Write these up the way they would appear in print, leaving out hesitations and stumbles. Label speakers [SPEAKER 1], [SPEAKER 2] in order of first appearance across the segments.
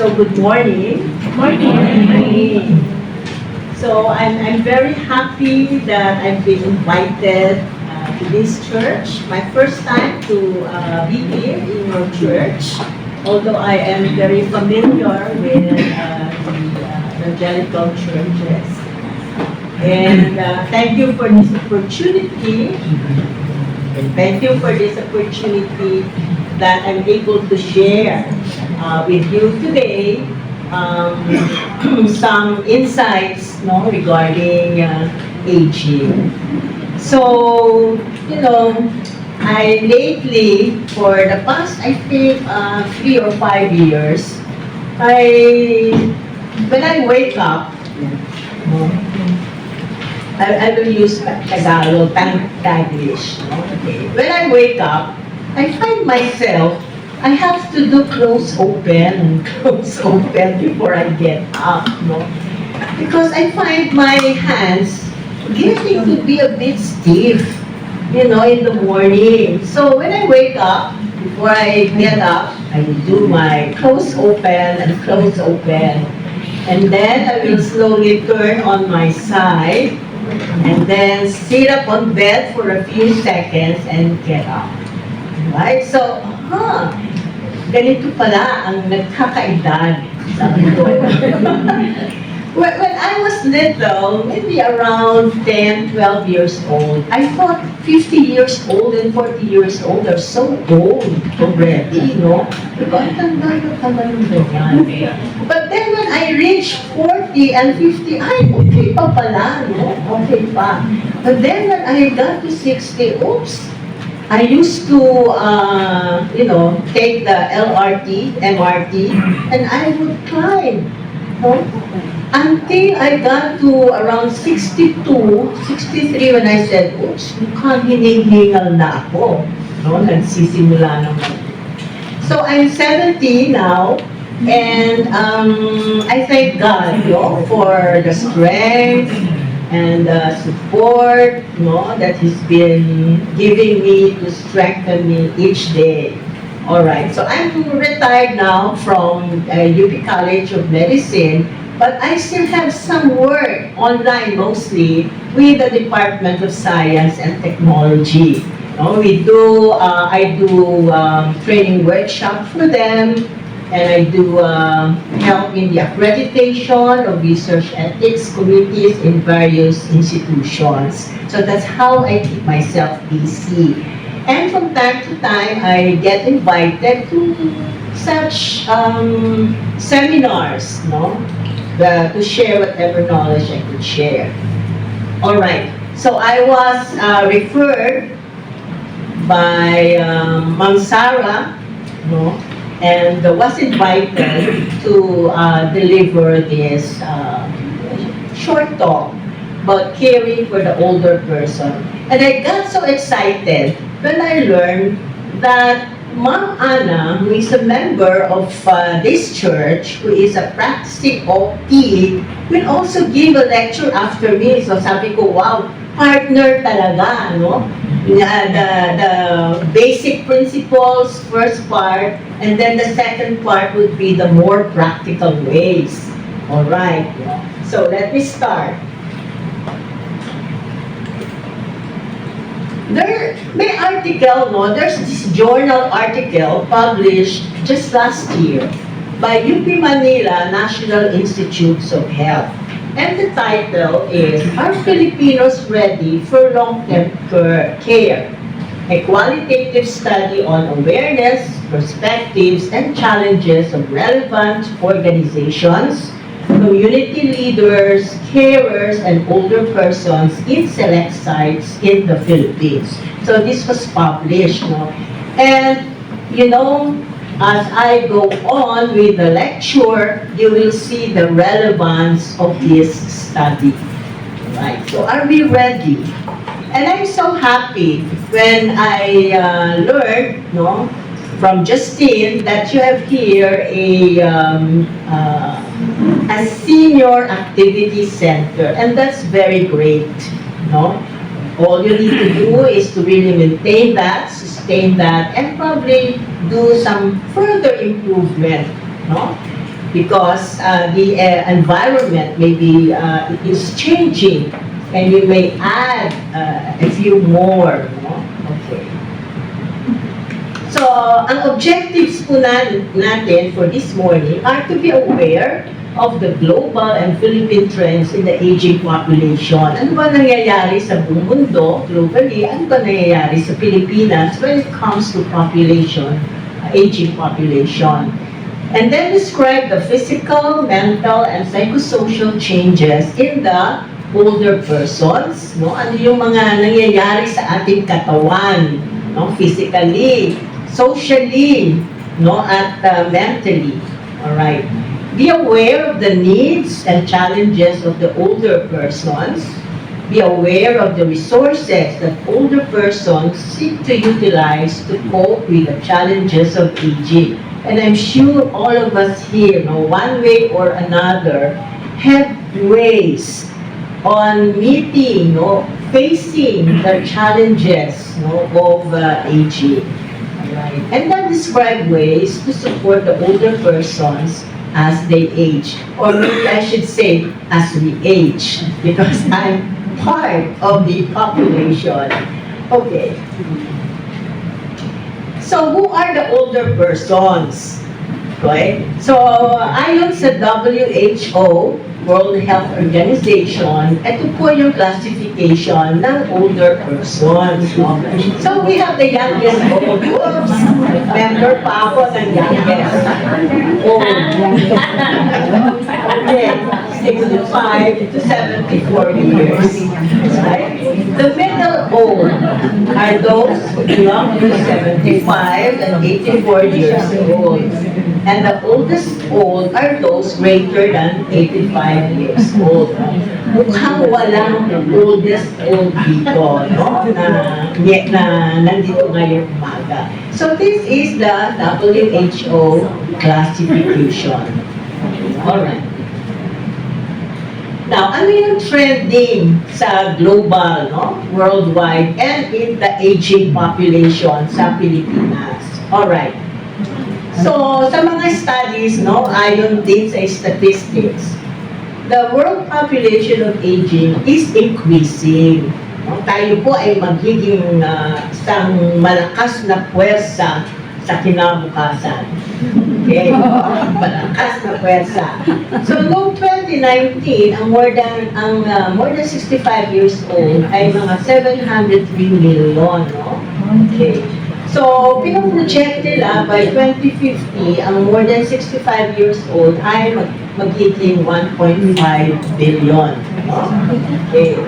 [SPEAKER 1] So good morning.
[SPEAKER 2] Morning.
[SPEAKER 1] So I'm very happy that I've been invited to this church. My first time to be here in your church. Although I am very familiar with the evangelical churches. And thank you for this opportunity. Thank you for this opportunity that I'm able to share with you today some insights regarding aging. So, I lately, for the past, I think, 3 or 5 years, when I wake up, I will use Tagalog, Taglish. Okay. When I wake up, I find myself, I have to do close open before I get up, because I find my hands getting to be a bit stiff, in the morning. So when I wake up, before I get up, I do my close open, and then I will slowly turn on my side, and then sit up on bed for a few seconds and get up. Right? So, ganito pala ang nagkakaedad. Sabi ko. When I was little, maybe around 10, 12 years old, I thought 50 years old and 40 years old are so old already, Because tanda yung ganyan. But then when I reached 40 and 50, okay pa pala, Okay pa. But then when I got to 60, oops, I used to, take the LRT, MRT, and I would climb, until I got to around 62, 63 when I said, oops, mukhang hinihingal na ako. Nagsisimula naman. So I'm 70 now, and I thank God for the strength and the support that He's been giving me to strengthen me each day. Alright, so I'm retired now from UP College of Medicine, but I still have some work online mostly with the Department of Science and Technology. I do training workshop for them, and I do help in the accreditation of research ethics committees in various institutions. So that's how I keep myself busy. And from time to time, I get invited to such seminars, to share whatever knowledge I could share. All right. So I was referred by Ma'am Sarah, and was invited to deliver this short talk about caring for the older person. And I got so excited when I learned that Ma'am Anna, who is a member of this church, who is a practicing OT, will also give a lecture after me. So sabi ko, wow, partner talaga, The basic principles, first part, and then the second part would be the more practical ways. All right. So let me start. May article, there's this journal article published just last year by UP Manila National Institutes of Health. And the title is, Are Filipinos Ready for Long-Term Care? A qualitative study on awareness, perspectives, and challenges of relevant organizations, community leaders, carers, and older persons in select sites in the Philippines. So this was published, And, as I go on with the lecture, you will see the relevance of this study. Right, so are we ready? And I'm so happy when I learned, from Justine, that you have here a senior activity center, and that's very great, All you need to do is to really maintain that, sustain that, and probably do some further improvement, because the environment maybe is changing, and you may add a few more. No? Okay. So, ang objectives po natin for this morning are to be aware of the global and Philippine trends in the aging population. Ano ba nangyayari sa buong mundo, globally? Ano ba nangyayari sa Pilipinas when it comes to population, aging population? And then describe the physical, mental, and psychosocial changes in the older persons. No? Ano yung mga nangyayari sa ating katawan, no? Physically, socially, no? At mentally. Alright. Be aware of the needs and challenges of the older persons. Be aware of the resources that older persons seek to utilize to cope with the challenges of aging. And I'm sure all of us here, no, one way or another, have ways on meeting, no, facing the challenges, no, of aging. Right. And then describe ways to support the older persons as they age. Or maybe I should say, as we age, because I'm part of the population. Okay. So, who are the older persons? Okay? So, ayon sa WHO, World Health Organization, ito po yung classification ng older persons. No? So, we have the youngest old. Oops! Member pa ako ng youngest old. Okay. 65 to 74 years. Right? The middle old are those who belong to 75 and 84 years old. And the oldest old are those greater than 85 years old. Mukhang walang oldest old dito, no? na nandito ngayong umaga. So this is the WHO classification. Alright. Now, ano yung trending sa global, no? Worldwide, and in the aging population sa Pilipinas? Alright. So, sa mga studies, no, ayon din sa statistics, the world population of aging is increasing. No? Tayo po ay magiging isang malakas na puwersa sa kinabukasan. Okay? Malakas na puwersa. So, noong 2019, ang more than 65 years old ay mga 703 million, no? Okay. So, pinoproject nila by 2050, ang more than 65 years old ay magiging 1.5 billion. No? Okay.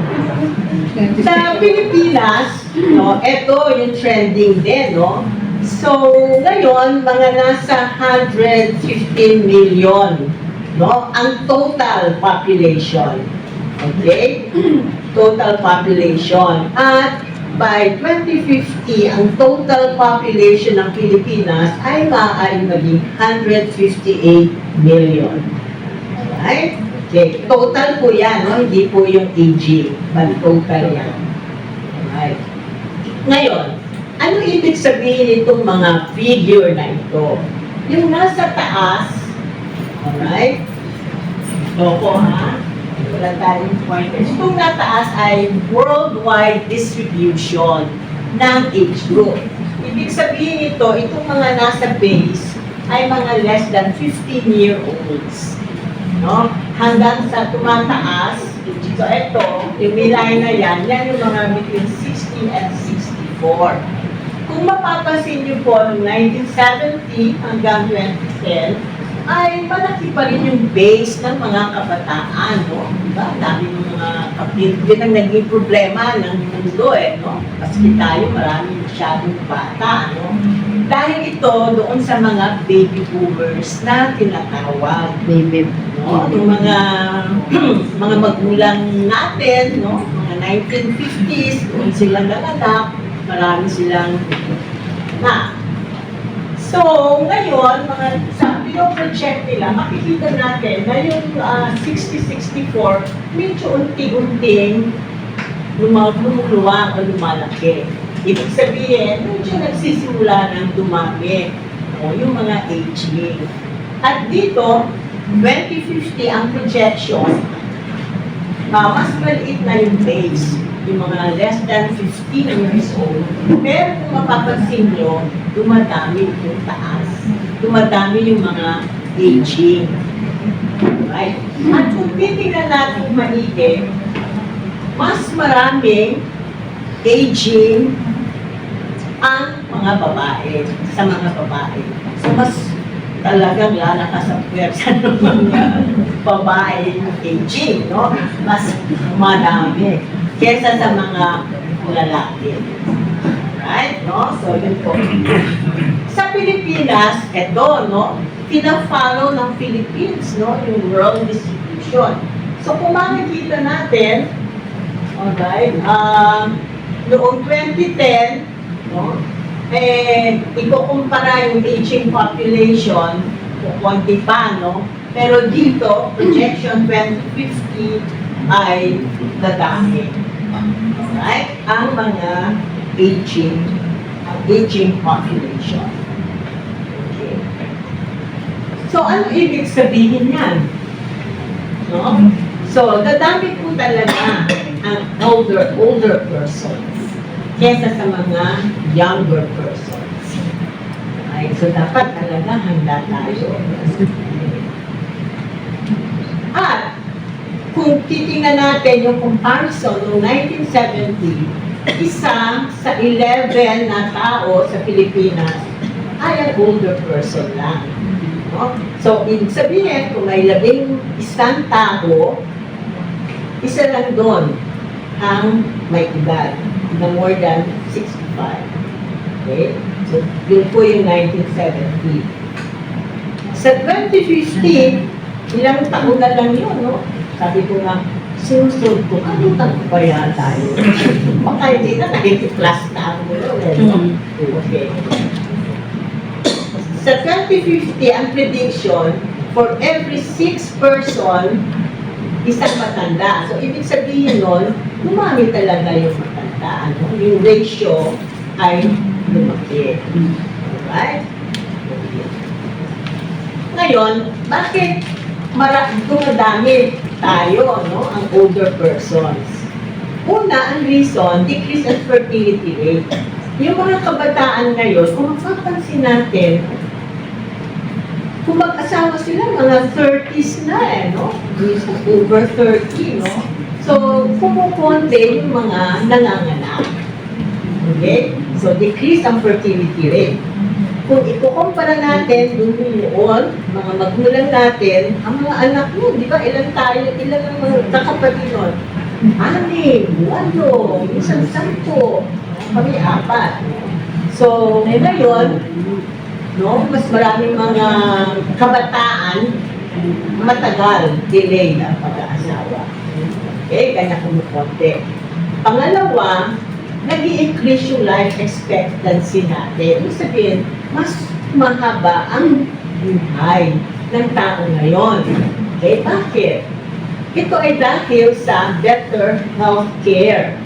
[SPEAKER 1] Sa Pilipinas, no, ito yung trending din, no? So, ngayon, mga nasa 115 million, no? Ang total population. Okay? Total population. At by 2050, ang total population ng Pilipinas ay maaaring maging 158 million. Alright? Okay. Total po yan, no? Hindi po yung aging, but total yan. Alright. Ngayon, ano ibig sabihin itong mga figure na ito? Yung nasa taas, alright? Ito po, ha? Wala tayong pointers. Itong nataas ay worldwide distribution ng age group. Ibig sabihin ito, itong mga nasa base ay mga less than 15-year-olds. No? Hanggang sa tumataas, so ito, yung milay na yan yung mga between 60 and 64. Kung mapapansin niyo po, noong 1970 hanggang 2010, ay malaki pa rin yung base ng mga kabataan, no? Diba? Dami ng mga kapilin ang naging problema ng mundo, no? Kasi tayo, marami masyadong bata, no? Dahil ito doon sa mga baby boomers na tinatawag. Baby, no? Yung mga mga magulang natin, no? Mga 1950s, doon sila nanganak, marami silang na. So, ngayon, sa pinoproject nila, makikita natin na yung 60-64, medyo unti-unting lumuluwang o lumalaki. Ibig sabihin, medyo nagsisimula ng dumami yung mga aging. At dito, 2050 ang projection, mas maliit na yung base, yung mga less than 15 years old. Pero kung mapapansin nyo, dumadami yung taas. Dumadami yung mga aging. Right? At kung titignan natin maigi, mas maraming aging ang mga babae, sa mga babae. So, mas talagang lalakas ang pwersa ng mga babae yung aging, no? Mas madami kesa sa mga lalaki. Right? No? So, yun po. Sa Pilipinas, eto, no? Pina-follow ng Philippines, no? Yung world distribution. So, kung makikita natin, alright, noong 2010, no? Ikukumpara yung aging population, konti pa, no? Pero dito, projection 2050 ay dadami. Alright? Ang mga aging population. Okay. So, ano ibig sabihin yan? No? So, dadami po talaga ang older persons kesa sa mga younger persons. Okay? So, dapat talaga handa tayo. At, kung titingnan natin yung comparison noong 1970, isa sa 11 na tao sa Pilipinas ay ang older person lang. No? So, ibig sabihin, kung may 11 tao, isa lang doon ang may edad na more than 65. Okay? So, yun po yung 1970. Sa 2050, ilang taon na lang yun, no? Sabi ko nga, sinusunod ko, ano taon pa yan tayo? Baka hindi na 90 plus na ako yun. Okay. Sa 2050, ang prediction, for every 6 person, isang matanda. So, ibig sabihin nun, lumami talaga yung matanda. Ano? Yung ratio ay lumaki. Alright? Ngayon, bakit dumadami tayo, no? Ang older persons? Una, ang reason, decrease in fertility rate. Yung mga kabataan ngayon, kung mapapansin natin, kung mag-asawa sila, mga 30s na no? Over 30, no? So, kumukonti yung mga nanganganak. Okay? So, decrease ang fertility rate. Kung ikukumpara natin doon, mga magulang natin, ang mga anak mo, di ba, ilan ang mga kakapatid nun? 6, 8, minsan 10, kami 4. So, ngayon, no, mas maraming mga kabataan matagal delay na pag-aasawa. Okay, kanya kumukonti. Pangalawa, nag-i-increase yung life expectancy natin. Ibig sabihin, mas mahaba ang buhay ng tao ngayon. Okay, bakit? Ito ay dahil sa better health care.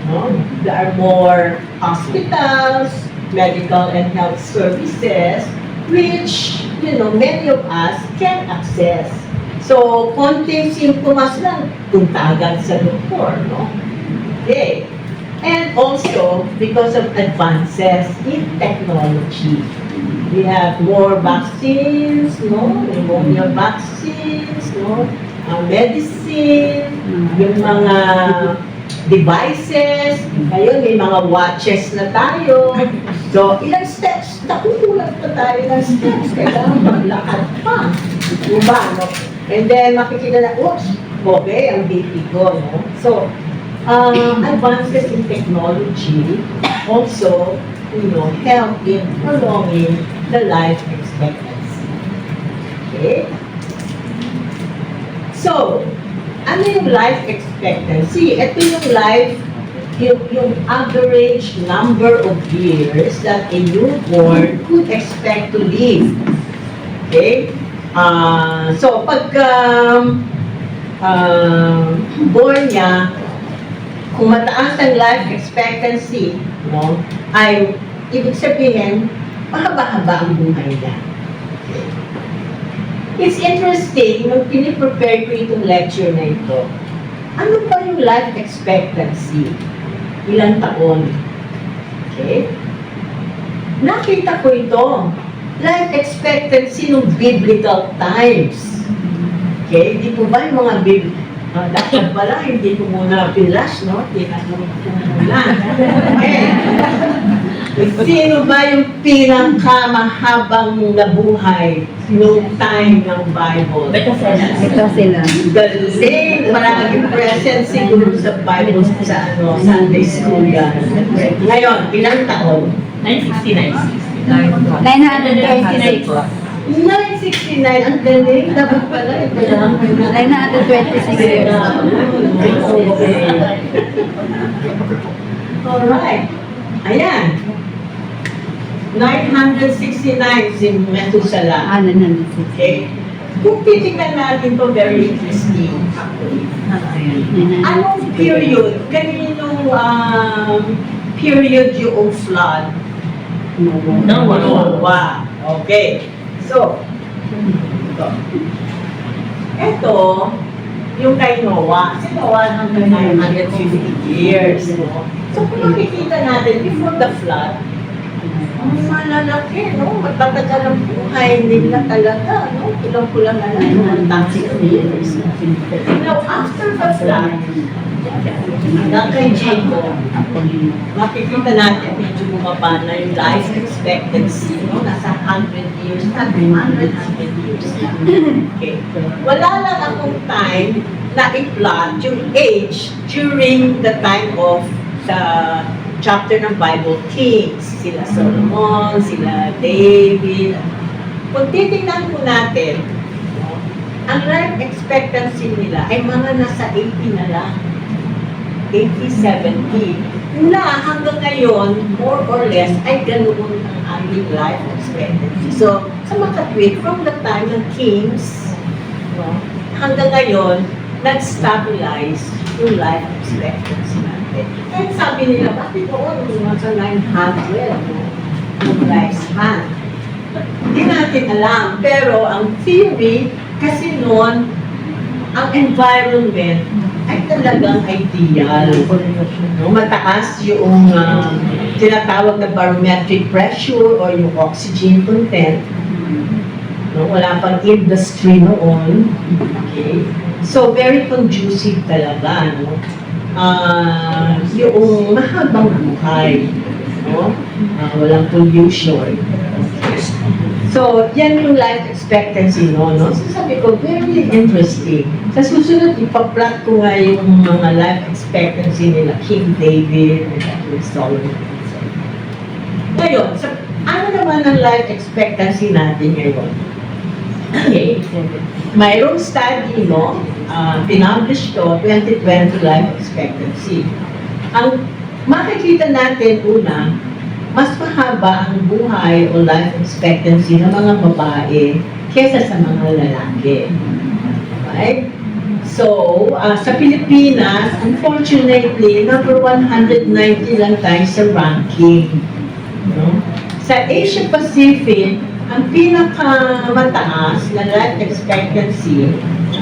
[SPEAKER 1] No? There are more hospitals, medical and health services, which, many of us can access. So, konting simptomas lang, tuntagan sa doktor, no? Okay. And also, because of advances in technology, we have more vaccines, no? Pneumonia vaccines, no? Medicine, yung mga devices, ngayon may mga watches na tayo. So, ilang steps, nakukulat pa tayo ng steps, kailangan maglakad pa. Diba, no? And then, makikita na, oops, okay, ang BP ko, no? So, advances in technology also, help in prolonging the life expectancy. Okay? So, ano yung life expectancy? Ito yung yung average number of years that a newborn could expect to live. Okay? So, pag born niya, kung mataas ang life expectancy, no, ay ibig sabihin, mahaba-haba ang buhay niya. It's interesting, nung piniprepare ko itong lecture na ito, ano ba yung life expectancy? Ilang taon? Okay? Nakita ko ito. Life expectancy nung biblical times. Okay? Di po ba yung mga dapat pala, hindi ko muna pilash, no? Tinanong ko muna. Okay. Sino ba yung pinakamahabang nabuhay noong time ng Bible?
[SPEAKER 2] Ito sila.
[SPEAKER 1] Galing! Parang present siguro sa Bible sa Sunday school yan. Ngayon, ilang taon?
[SPEAKER 2] 969.
[SPEAKER 3] 926.
[SPEAKER 1] 969, ang galing. Dapat pala, ito lang.
[SPEAKER 3] 926 years.
[SPEAKER 1] Okay. Alright. Ayan. 969 si Methuselah.
[SPEAKER 3] 926.
[SPEAKER 1] Okay? Kung titignan natin to, very interesting. Anong period? Kaninong period yung flood? Noah. Okay. So, ito, yung kay Noah. Si Noah hanggang 950 years. No? So, kung makikita natin, before the flood, ang malalaki, no? Matatagal ang buhay nila talaga, no? Kulang-kulang na lang, 1,000 years. Now, after the flood, hanggang kay Jacob, makikita natin, medyo bumaba na yung life expectancy, no? Nasa 100 years na, 100 years na. Okay. Wala lang akong time na i-plot yung age during the time of the chapter ng Bible Kings. Sila Salome, sila David. Kung titingnan po natin, ang life expectancy nila ay mga nasa 80 na lang. 80, 70. Na hanggang ngayon, more or less, ay ganoon ang ating life expectancy. So, sa makatwid, from the time ng Kings, hanggang ngayon, nag-stabilize yung life expectancy natin. And sabi nila, bakit noon, nasa 900, yung lifespan? Hindi natin alam. Pero ang theory, kasi noon, ang environment ay talagang ideal. No? Mataas yung tinatawag na barometric pressure or yung oxygen content. No? Wala pang industry noon. Okay? So, very conducive talaga. No? Yung mahabang buhay. No? Walang pollution. So, yan yung life expectancy, no? So, sabi ko, very interesting. Sa susunod, ipa-plot ko nga yung mga life expectancy nila, King David, and Salome. Ngayon, ano naman ang life expectancy natin ngayon? Okay. Mayroong study, no? Pinublish ko, 2020 life expectancy. Ang makikita natin una, mas mahaba ang buhay o life expectancy ng mga babae kesa sa mga lalaki. Right? So, sa Pilipinas, unfortunately, number 190 lang tayo sa ranking. No? Sa Asia Pacific, ang pinakamataas na life expectancy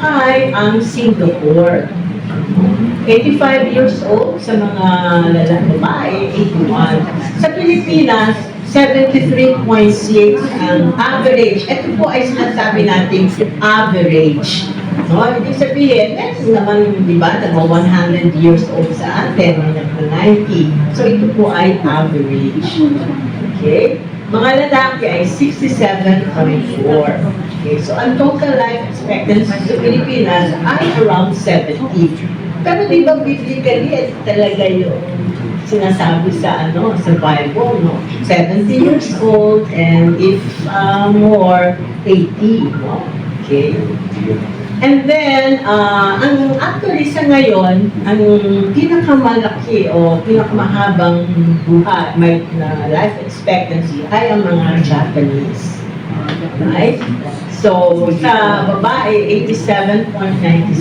[SPEAKER 1] ay ang Singapore. 85 years old sa mga babae, 81. Sa Pilipinas, 73.6 ang average. Ito po ay sinasabi natin average. No? Ibig sabihin, meron naman, di ba, mga 100 years old sa atin, mga 90. So ito po ay average. Okay? Mga lalaki ay 67.4. Okay, so ang total life expectancy sa Pilipinas ay around 70. Pero di ba biblically, talaga yung sinasabi sa sa Bible, no? 70 years old and if more, 80, no? Okay. And then, actually sa ngayon, ang pinakamalaki o pinakamahabang buhay, may life expectancy ay ang mga Japanese. Right? So, sa babae, 87.97,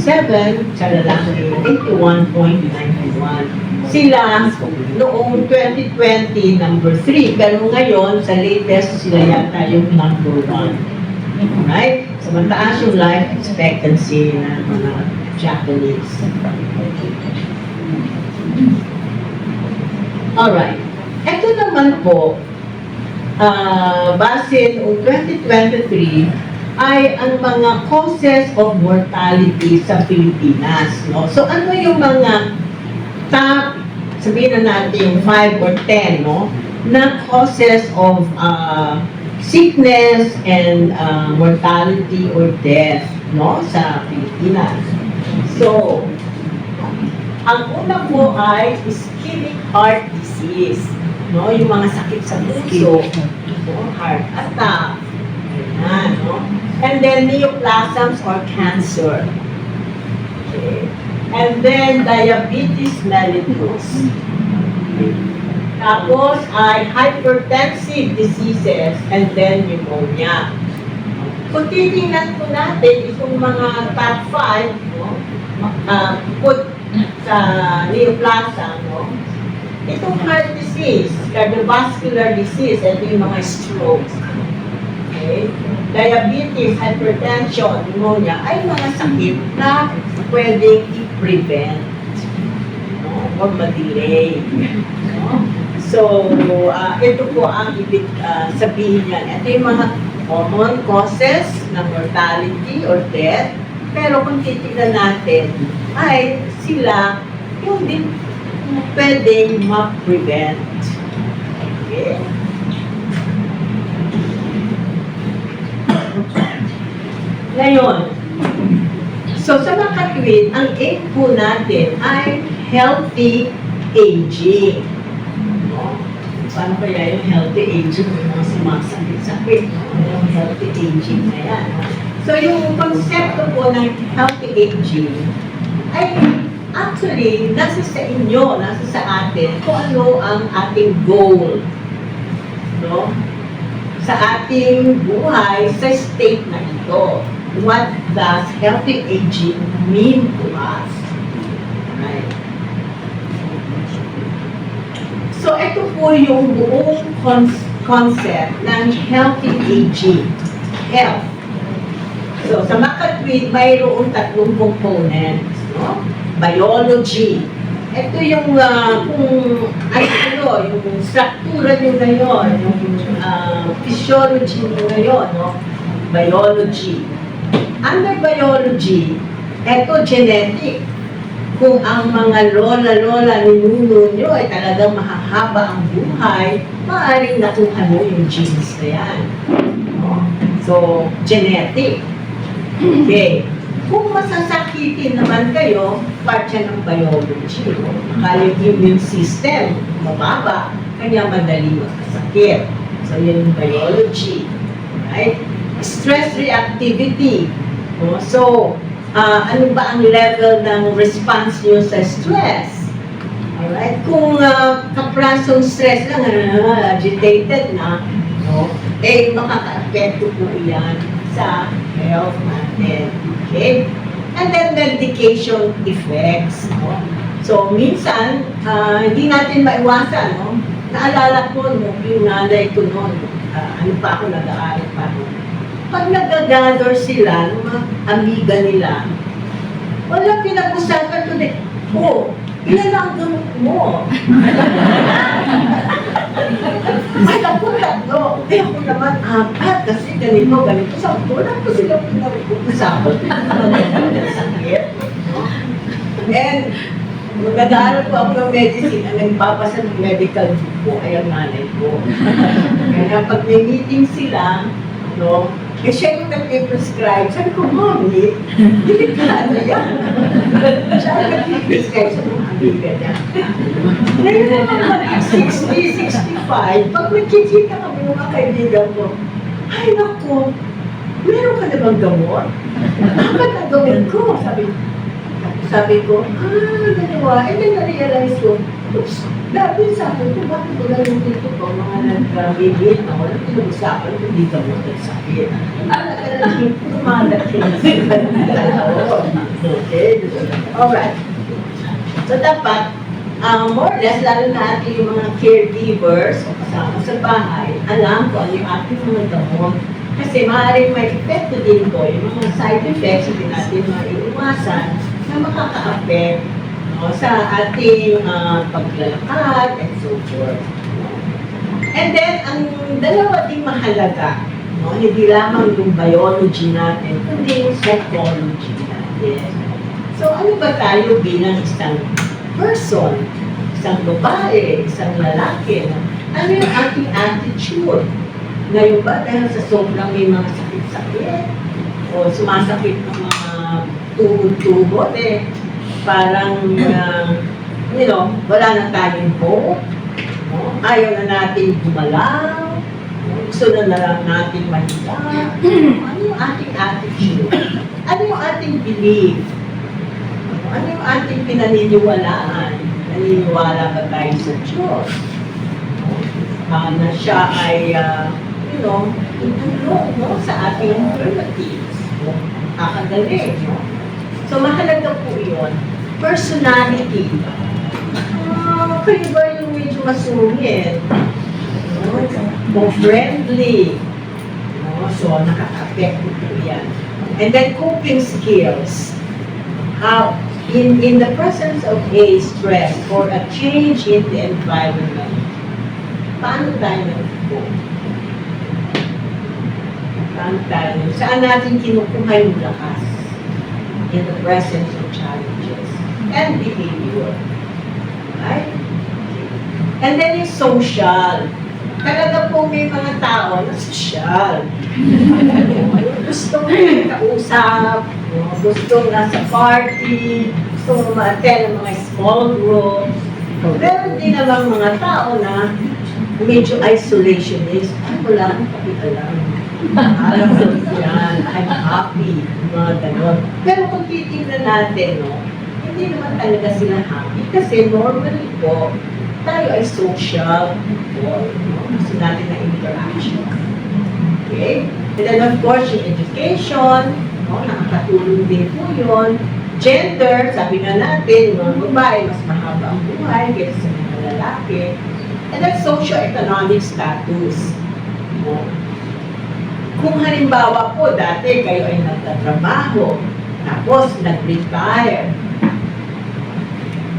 [SPEAKER 1] sa lalaki, 81.91. Sila, noong 2020, number 3. Pero ngayon, sa latest, sila yata yung number 1. Right? So, mataas yung life expectancy ng mga Japanese. Alright. Ito naman po, base noong 2023, ay ang mga causes of mortality sa Pilipinas. No? So, ano yung mga top, sabihin na natin 5 or 10, no? Na causes of sickness and mortality or death, no? Sa Pilipinas. So, ang una po ay ischemic heart disease, no? Yung mga sakit sa puso, no? Heart attack, yan, no? And then neoplasms or cancer. Okay. And then diabetes mellitus. Tapos ay hypertensive diseases and then pneumonia. Kung titingnan po natin itong mga top 5, no? Put sa neoplasm, no? Itong heart disease, cardiovascular disease, ito yung mga strokes. Okay? Diabetes, hypertension, pneumonia, ay mga sakit na pwedeng i-prevent, no? O ma-delay. No? So, ito po ang ibig sabihin niyan. Ito yung mga common causes ng mortality or death. Pero kung titignan natin, ay sila yung din pwedeng ma-prevent. Okay? Ngayon, so sa mga katwid, ang aim po natin ay healthy aging. No? Paano kaya yung healthy aging? Yung mga sumasakit-sakit, no? Yung healthy aging na yan. So yung konsepto po ng healthy aging ay actually nasa sa inyo, nasa sa atin, kung ano ang ating goal. No? Sa ating buhay, sa state na ito. What does healthy aging mean to us? Right? So, ito po yung buong concept ng healthy aging. Health. So, sa makatwid, mayroong tatlong components. No? Biology. Ito yung kung ano, yung struktura nyo ngayon, yung physiology nyo ngayon, no? Biology. Under biology, ito genetic. Kung ang mga lola-lola ninuno nyo ay talagang mahahaba ang buhay, maaaring nakuha nyo yung genes na yan. No? So, genetic. Okay. Kung masasakitin naman kayo, part yan ng biology. No? Akala yung immune system, mababa, kanya madali magkasakit. So, yun yung biology. Right? Stress reactivity. No? So, ano ba ang level ng response nyo sa stress? Alright? Kung kaprasong stress lang, agitated na, no? Eh, makaka-apekto po yan sa health natin. Okay? And then, medication effects. No? So, minsan, hindi natin maiwasan. No? Naalala ko, no, yung nanay ko noon, ano pa ako, nag-aaral pa noon. Pag nag-gather sila, mga amiga nila, wala pinag-usapan ko din, oh, ilan ang gamot mo? Ay, ako tatlo. Eh, ako naman, apat, kasi ganito. Sa wala ko sila pinag-usapan. Sakit. And, nag-aaral po ako ng medicine, ang nagpapasa ng medical book po ay ang nanay ko. Kaya pag may meeting sila, no, eh siya yung nag-prescribe. Sabi ko, Mommy, delikado yan. Siya yung nag-prescribe sa mga amiga niya. Ngayon naman, 60, 65, pag nagkikita kami mga kaibigan ko, ay naku, meron ka na bang gamot? Bakit ang gawin ko? Sabi ko, dalawa. And then na-realize ko, oops, dati sabi ko, bakit ko lang yung dito ko, mga nag-bibit na wala pinag-usapan ko dito mo nagsakit. Tumalat ko na sila. Okay? Alright. So dapat, more or less, lalo na ating yung mga caregivers o kasama sa bahay, alam ko ano yung ating mga gamot Kasi maaaring may epekto din po, yung mga side effects hindi natin maiiwasan na makaka-affect, no, sa ating paglalakad and so forth. No? And then, ang dalawa ding mahalaga, no, hindi lamang yung biology natin, kundi yung psychology natin. So, ano ba tayo bilang isang person, isang babae, isang lalaki? No? Ano yung ating attitude? Ngayon ba, dahil sa sobrang may mga sakit-sakit, o sumasakit ng mga tuhod-tuhod, parang, wala na tayong hope, no? Ayaw na natin gumalaw, no? Gusto na lang natin mahiga. Ano yung ating attitude? Ano yung ating belief? Ano yung ating pinaniniwalaan? Naniniwala ba tayo sa Diyos? Na siya ay, itulong, no, sa ating relatives. Kakagaling, no? So, mahalaga po yun. Personality. Kayo ba yung medyo masungit? No? Friendly. No? So, nakaka-affect po yan. And then, coping skills. How, in the presence of a stress or a change in the environment, paano tayo nag-cope? Paano tayo? Saan natin kinukuha yung lakas in the presence of challenges and behavior? Right? And then yung social. Talaga po may mga tao na social. Gustong may kausap, gustong nasa party, gustong ma-attend ng mga small groups. Meron din namang mga tao na medyo isolationist. Wala akong pakialam. Alam ko yan. I'm happy. Mga ganon. Pero kung titignan natin, no, hindi naman talaga sila happy. Kasi normally po, tayo ay social people. No? Gusto natin na interaction. Okay? And then of course, yung education, no, nakakatulong din po yun. Gender, sabi nga natin, mga babae, mas mahaba ang buhay kaysa sa mga lalaki. And then socio-economic status. No? Kung halimbawa po, dati kayo ay nagtatrabaho, tapos nag-retire.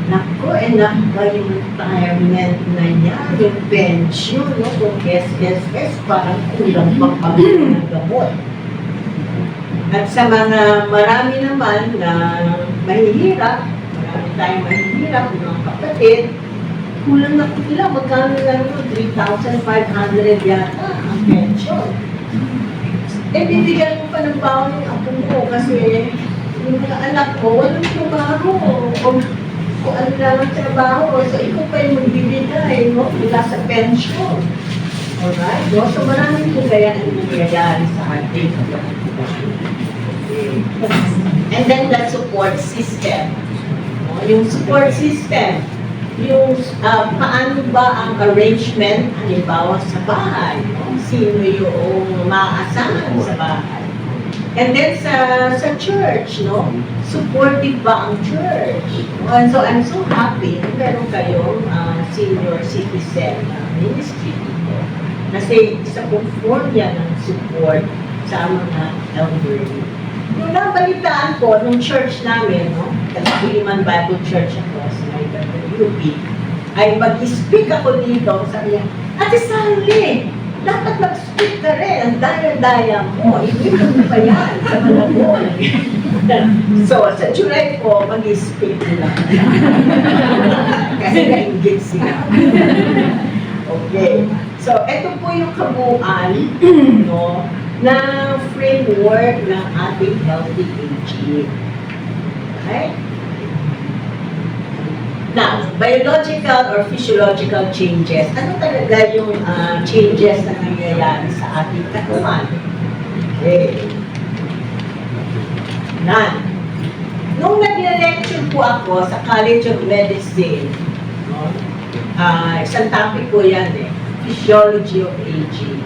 [SPEAKER 1] Naku, enak ba yung retirement na niya, yung pension, no? Kung SSS, parang kulang pang pamilya ng gamot. At sa mga marami naman na mahihirap, marami tayong mahihirap, mga kapatid, kulang na pila, magkano lang yun, 3,500 yata ang pension. Bibigyan mo pa ng baon yung apo mo kasi yung mga anak ko, walang trabaho. O ano lang ang trabaho. So, ikaw pa yung magbibigay, no? Mula sa pension. Alright? No? So, maraming po kaya ang nangyayari sa ating. And then, the support system. No? Yung support system, yung paano ba ang arrangement, halimbawa sa bahay, no? Sino yung maaasahan sa bahay. And then sa church, no? Supportive ba ang church? And so I'm so happy na meron kayong senior citizen ministry dito. Kasi isa pong form yan ng support sa mga elderly. Yung nabalitaan ko nung church namin, no? Kasi Human Bible Church ako sa UP, ay mag-speak ako dito, sabi niya, Ate Sally, dapat mag-speak ka rin, ang daya-daya mo, hindi mo pa yan sa Malabon. So, sa July po, mag-speak nila. Kasi nainggit sila. Okay. So, ito po yung kabuuan, no, na framework ng ating healthy aging. Okay? Now, biological or physiological changes. Ano talaga yung changes na nangyayari sa ating katawan? Okay. None. Nung nag-lecture po ako sa College of Medicine, no, isang topic ko yan Physiology of Aging.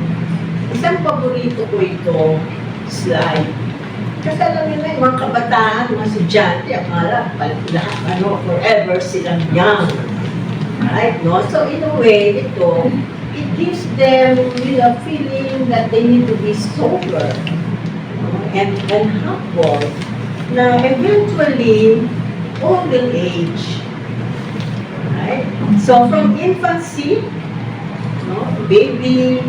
[SPEAKER 1] Isang paborito ko itong slide. Kasi alam nyo na yung mga kabataan, mga estudyante, akala, forever silang young. Right? No? So in a way, ito, it gives them, feeling assume that they need to be sober and humble na eventually old age. Right? So from infancy, baby,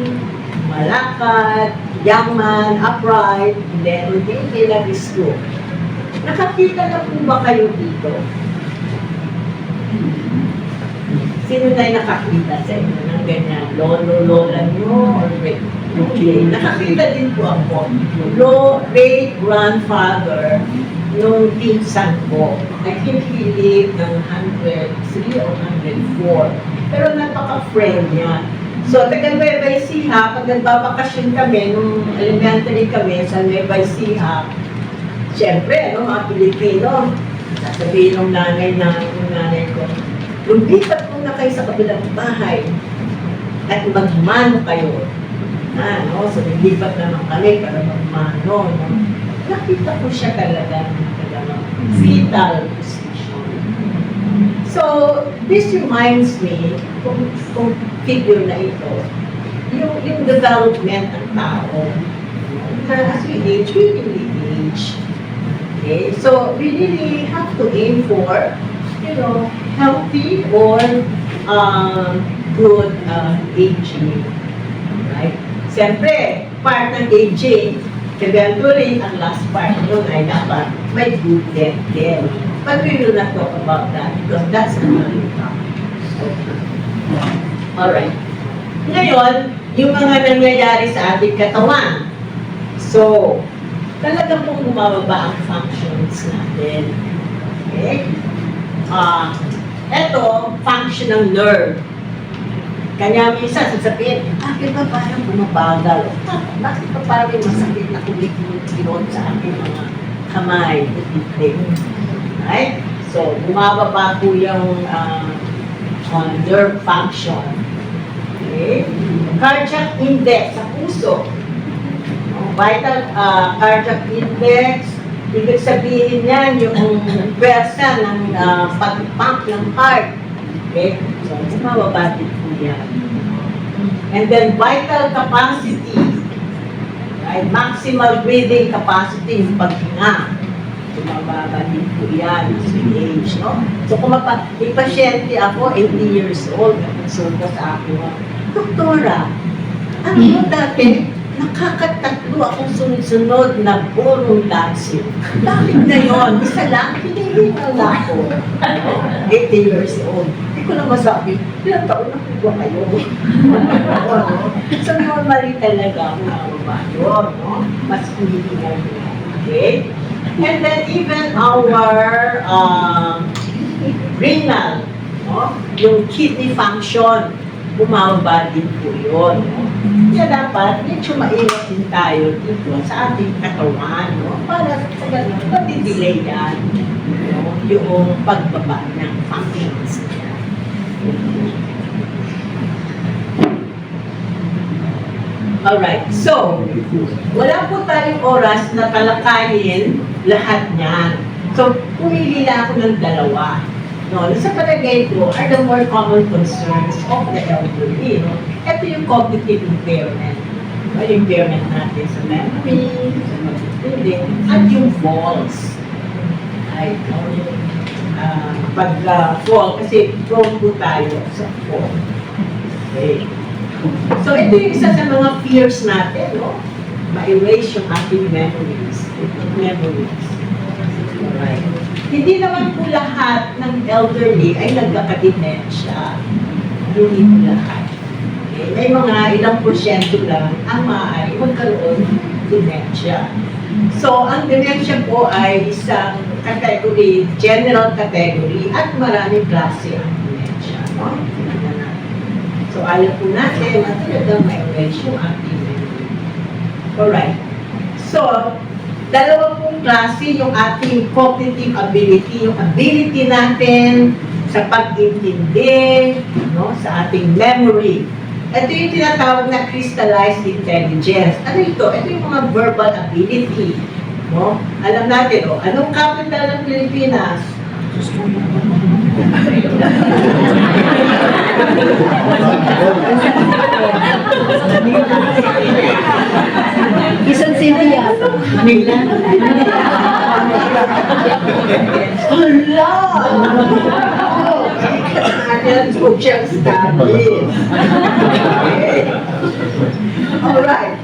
[SPEAKER 1] malakad, young man, upright, and then until they nag-school. Nakakita na po ba kayo dito? Sino na nakakita sa inyo ng ganyan? Lolo, lola nyo, or okay. Nakakita din po ako. Great-grandfather nung pinsan ko. I think he lived ng 103 or 104. Pero napaka-friend niya. So, taga Nueva Ecija, pag nagbabakasyon kami, nung elementary kami sa Nueva Ecija, siyempre, mga Pilipino, sasabihin ng nanay ko, lumipat mo na kayo sa kabilang bahay at magmano kayo. So, lumipat naman kami para magmano. Nakita ko siya talaga fetal position. So, this reminds me, kung figure na ito, yung development ng tao. As we age, we really age. Okay? So, we really have to aim for, healthy or good aging. Right? Siyempre, part ng aging, eventually, ang last part nyo ay dapat may good death din. But we will not talk about that because that's another topic. Alright. Ngayon, yung mga nangyayari sa ating katawan. So, talagang pong bumababa ang functions natin. Okay? Ito, function ng nerve. Kanya minsan sasabihin, bakit ba parang bumabagal? Bakit ba parang may masakit na kulikot sa aking mga kamay? Right? So, bumababa po yung nerve function. Okay? Cardiac index sa puso. Vital cardiac index, ibig sabihin yan yung pwersa ng pag-pump ng heart. Okay? So, bumababa din po yan. And then, vital capacity. Right? Maximal breathing capacity, yung paghinga. Bumababa din po yan as we age, no? So, kung may pasyente ako, 80 years old, nagkonsulta sa akin, Doktora, ano mo dati? Nakakatatlo akong sunod-sunod na borong dancing. Bakit na yun? Isa lang, hinihingal na ako. 80 years old. Hindi ko na masabi, ilang taon na po ba kayo? So normally talaga, mababa yun, no? Mas hinihingal nila. Okay? And then even our renal, no? Yung kidney function, bumababa din po yun. Kaya dapat, medyo maingat din tayo dito sa ating katawan, no? Para sa ganun, matidelay yan, no? Yung pagbaba ng functions niya. Alright, so, wala po tayong oras na talakayin lahat niyan. So, pumili lang ako ng dalawa. No, sa palagay ko are the more common concerns of the elderly. No? Ito yung cognitive impairment. No? Yung impairment natin sa memory, sa mag-reading, at yung falls. Right? No? Pag-fall, kasi prone po tayo sa fall. Okay. So ito yung isa sa mga fears natin, no? Ma-erase yung ating memories. Alright. Hindi naman po lahat ng elderly ay nagkaka-dementia. Hindi po lahat. Okay? May mga ilang porsyento lang ang maaari magkaroon ng dementia. So, ang dementia po ay isang category, general category, at maraming klase ang dementia. No? So, ayaw po natin na talagang ma-erase yung ating memory. Alright. So, dalawa pong klase yung ating cognitive ability, yung ability natin sa pag-intindi, no, sa ating memory. Ito yung tinatawag na crystallized intelligence. Ano ito? Ito yung mga verbal ability. No? Alam natin, anong capital ng Pilipinas? Bigla. Hala! Kanya social studies. Okay. Alright.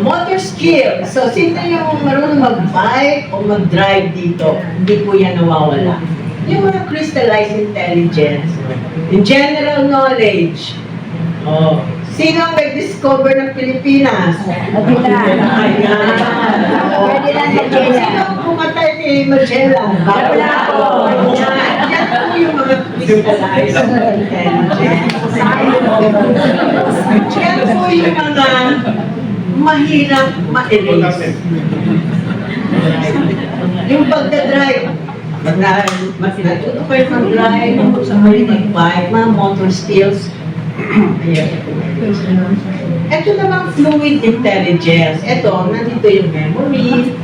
[SPEAKER 1] Motor skill. So, sino yung marunong mag-bike o mag-drive dito? Hindi po yan nawawala. Yung mga crystallized intelligence, yung general knowledge. Oh. Sino ang nag-discover ng Pilipinas?
[SPEAKER 3] Magellan.
[SPEAKER 1] Ayan. Oh.
[SPEAKER 3] Ferdinand Magellan.
[SPEAKER 1] Sino ang pumatay kay Magellan?
[SPEAKER 3] Lapu-Lapu.
[SPEAKER 1] Ayan. Yan po yung mga crystallized intelligence. Yan po yung mga mahirap ma-erase. Yung pagdadrive, natuto kayo mag-drive, sa mga mag-bike, mga motor skills. Ayan. Ito namang fluid intelligence. Ito, nandito yung memory,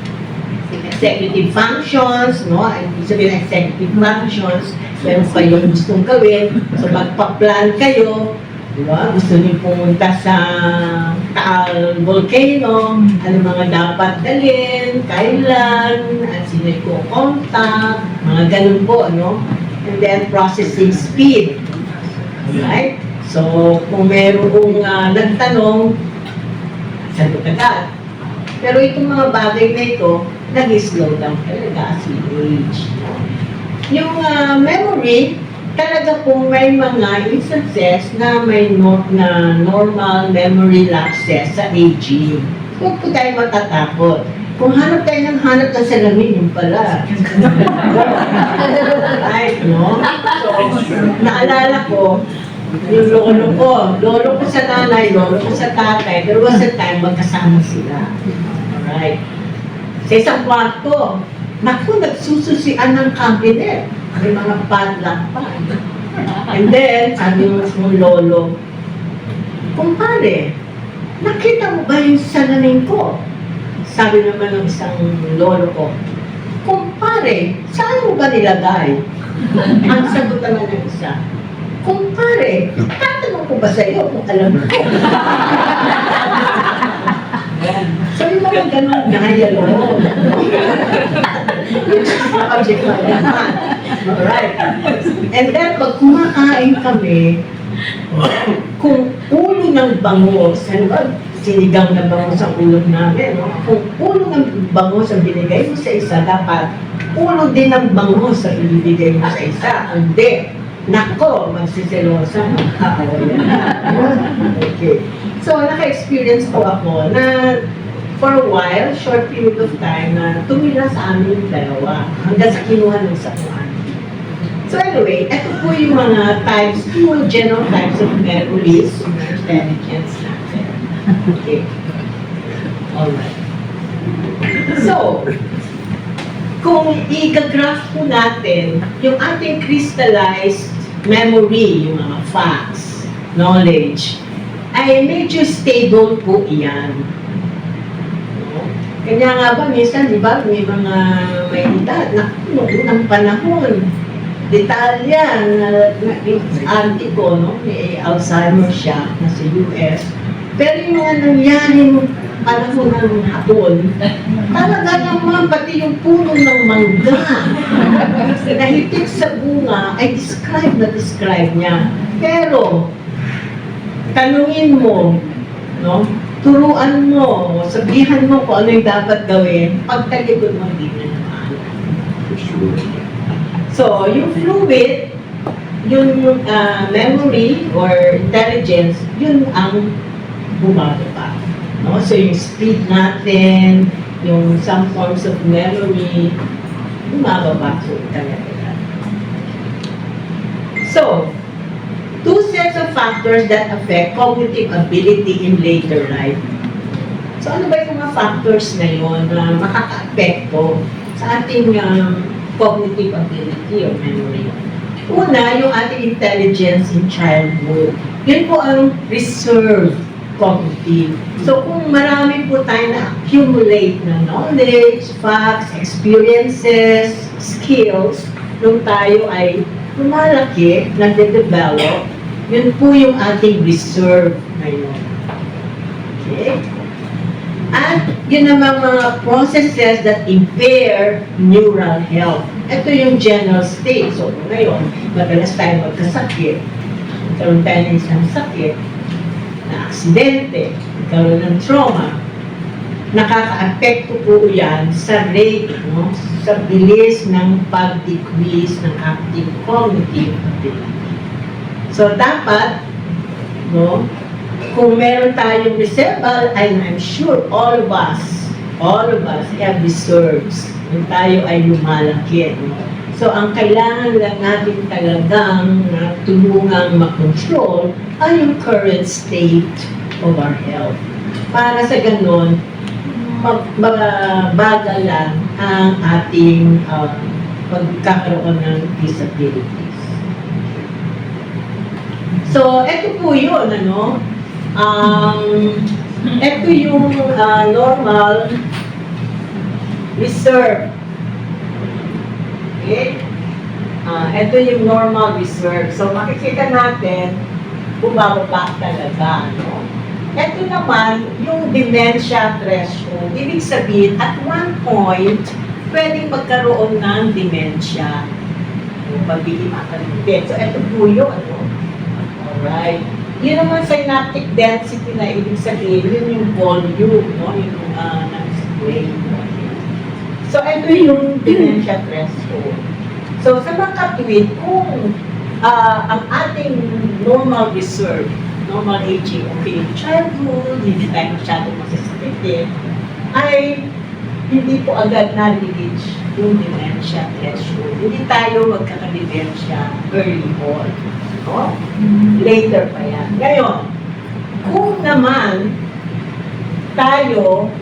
[SPEAKER 1] executive functions, no? Ibig sabihin ng executive functions, meron kayong gustong gawin, so magpa-plan kayo, di ba? Gusto niyo pumunta sa Taal Volcano, ano mga dapat dalhin, kailan, at sino yung contact, mga ganun po, ano? And then processing speed. Alright? So, kung merong nagtanong, sagot agad. Pero itong mga bagay na ito, nag-slow down talaga as we age. Yung memory, talaga po may mga instances na may na normal memory lapses sa aging. Huwag po tayo matatakot. Kung hanap tayo ng salamin, yun pala. Right, no? So, naalala ko, yung lolo ko sa nanay, lolo ko sa tatay, there was a time magkasama sila. Alright. Sa isang kwarto, naku, nagsususian ng cabinet. May mga padlock pa. And then, sabi mo sa lolo, kumpare, nakita mo ba yung salamin ko? Sabi naman ng isang lolo ko, kumpare, saan mo ba nilagay? Ang sagot naman ng isa, kumpare, tatanong ko ba sa iyo kung alam ko? So yung mga ganun nahayalo. Object mo naman. Alright. And then, pag kumakain kami, kung ulo ng bangus, ano ba, sinigang na bangus ang ulo namin, no? Kung ulo ng bangus ang binigay mo sa isa, dapat ulo din ng bangus ang ibibigay mo sa isa. Hindi. Nako, magsiselosa, magkakawalan. Okay. So, naka-experience po ako na for a while, short period of time, na tumira sa amin yung dalawa hanggang sa kinuha ng sakuan. So anyway, ito po yung mga types, two general types of memories, intelligence natin. Okay. Alright. So, kung i-graph po natin yung ating crystallized memory, yung mga facts, knowledge, ay medyo stable po iyan. Kanya nga ba, minsan, di ba, may mga may edad, noong unang panahon, detalya, yung auntie ko, no, may Alzheimer siya, nasa US. Pero yung mga nangyaring panahon ng hapon, talaga naman, pati yung puno ng mangga, nahitik sa bunga, ay describe niya. Pero, tanungin mo, no, turuan mo, sabihan mo kung ano yung dapat gawin, pagtalikod mo, hindi na naman. So, yung fluid, yung memory or intelligence, yun ang bumababa. No? So, yung speed natin, yung some forms of memory, bumababa po talaga. So, two sets of factors that affect cognitive ability in later life. So ano ba yung mga factors na yun na makaka-apekto sa ating cognitive ability or memory? Una, yung ating intelligence in childhood. Yun po ang reserved cognitive. So kung marami po tayo na-accumulate na knowledge, facts, experiences, skills, nung tayo ay lumalaki, nagde-develop, yun po yung ating reserve ngayon. Okay? At yun namang mga processes that impair neural health. Ito yung general state. So, ngayon, madalas tayo magkasakit. Magkaroon tayo ng isang sakit, na aksidente, magkaroon ng trauma. Nakaka-apekto po yan sa rate, no? Sa bilis ng pag-decrease ng active cognitive ability. So, dapat, no, kung meron tayong reserval, I'm sure all of us have reserves. Kung tayo ay lumalaki. No? So, ang kailangan lang natin talagang tulungang makontrol ay yung current state of our health. Para sa ganon, mabagal lang ang ating pagkakaroon ng disabilities. So, eto po yun, ano? Ito yung normal reserve. Okay? Ito yung normal reserve. So, makikita natin, bumababa talaga. No? Ito naman, yung dementia threshold. Ibig sabihin, at one point, pwedeng magkaroon ng dementia. Pagiging makalimutin. So, ito po yun. Ano? Alright. Yun naman synaptic density na ibig sabihin, yun yung volume, no? Yung brain. So, ito yung dementia threshold. So, sa mga katwid, kung ang ating normal reserve, normal aging, okay, childhood, hindi tayo masyadong masasakitin, ay hindi po agad na-reach yung dementia threshold. Hindi tayo magkaka-dementia early on. No? Later pa yan. Ngayon, kung naman tayo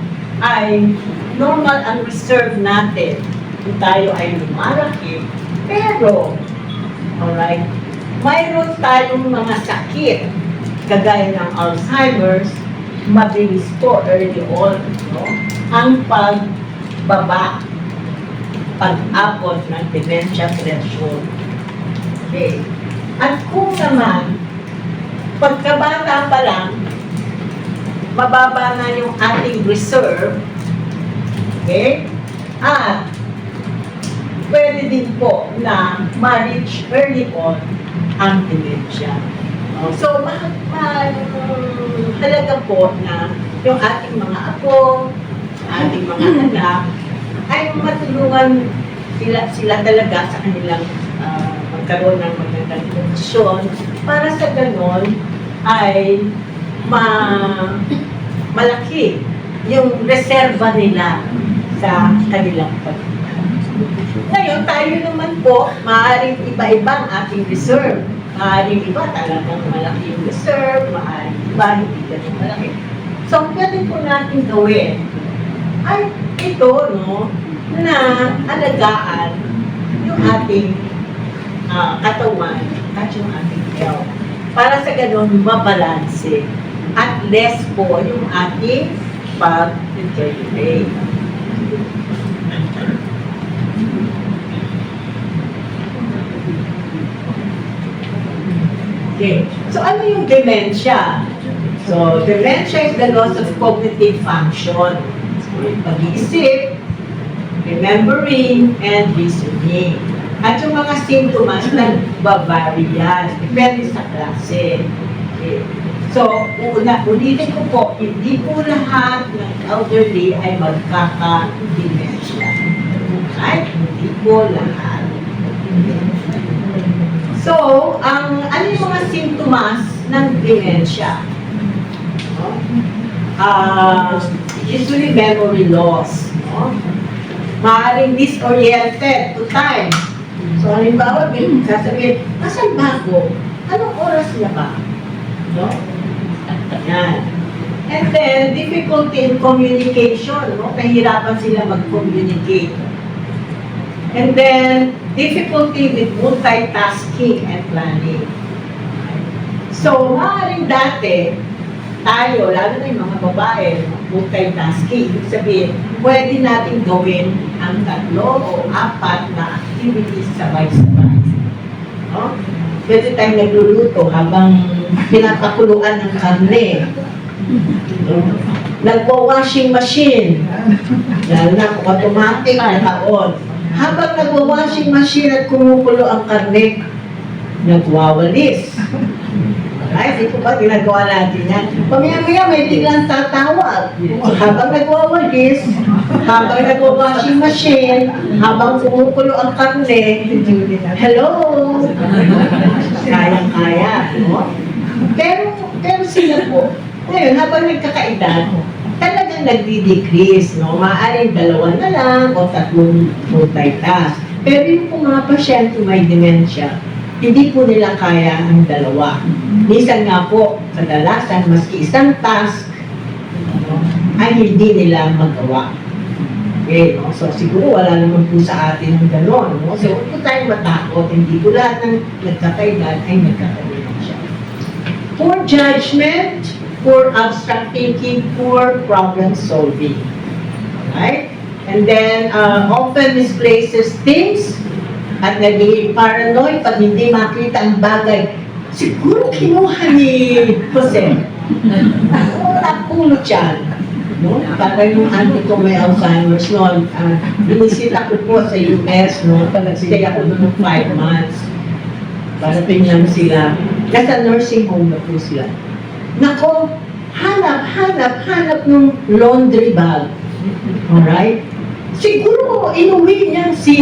[SPEAKER 1] ay normal ang reserve natin, kung tayo ay lumalaki, pero, alright, mayroon tayong mga sakit, kagaya ng Alzheimer's, mabilis po early on, no? Ang pagbaba, pag-abot ng dementia threshold. Okay. At kung naman, pagkabata pa lang, mababa na yung ating reserve, okay? At pwede din po na ma-reach early on ang dementia. So, halaga po na yung ating mga apo, ating mga anak, ay matulungan sila talaga sa kanilang magkaroon ng magandang kondisyon para sa ganon ay malaki yung reserva nila sa kanilang pagkakas. Ngayon, tayo naman po, maaaring iba-iba ang ating reserve. Maaaring iba talagang malaki yung reserve, maaaring iba hindi ganun malaki. So, pwede po natin gawin ay ito, no, na alagaan yung ating katawan at yung ating health. Para sa ganun, mabalanse at less po yung ating pag-deteriorate. Okay. So, ano yung dementia? So, dementia is the loss of cognitive function. Pag-iisip, remembering, and reasoning. At yung mga symptoms nag-vary yan. Depende sa klase. Okay. So, ulitin ko po, hindi po lahat ng elderly ay magkaka-dementia. Right? Hindi po lahat. So, ano yung mga symptoms ng dementia? Usually memory loss. No? Maaaring disoriented to time. So, halimbawa, sasabihin, nasan ba ako? Anong oras na ba? No? Yan. And then, difficulty in communication. No? Kahirapan sila mag-communicate. And then, difficulty with multitasking and planning. So, maaaring dati, tayo, lalo na yung mga babae, multitasking. Ibig sabihin, pwede natin gawin ang 3 o 4 na activities sabay-sabay. No? Pwede tayong nagluluto habang pinapakuluan ng karne. nagwa-washing machine. Lalo na kung automatic na taon. Habang nagwa-washing machine at kumukulo ang karne, nagwawalis. Ay, di ko ba ginagawa natin yan? Pamaya-maya may biglang tatawag. Habang nagwawalis, habang nagwa-washing machine, habang kumukulo ang karne, hello! Kayang-kaya, no? Pero sila po, ngayon, habang nagkakaedad, talagang nagdi-decrease, no? Maaaring 2 na lang o 3 multitask. Pero yung po mga pasyente may dementia, hindi po nila kaya ang 2. Minsan nga po, kadalasan, maski isang task, ay hindi nila magawa. Okay, no? So siguro wala naman po sa atin ng gano'n. No? So huwag po tayong matakot, hindi po lahat ng nagkakaedad ay nagkakadementia. Poor judgment, poor abstract thinking, poor problem solving. Right? And then, often misplaces things at naging paranoid pag hindi makita ang bagay. Siguro kinuha ni Jose. Wala pulot yan. No? Parang yung auntie ko may Alzheimer's noon. Binisita ko po sa US, no? Stay ako doon ng 5 months. Para tingnan sila. Nasa nursing home na po sila. Nako, hanap ng laundry bag. Alright? Siguro, inuwi niya si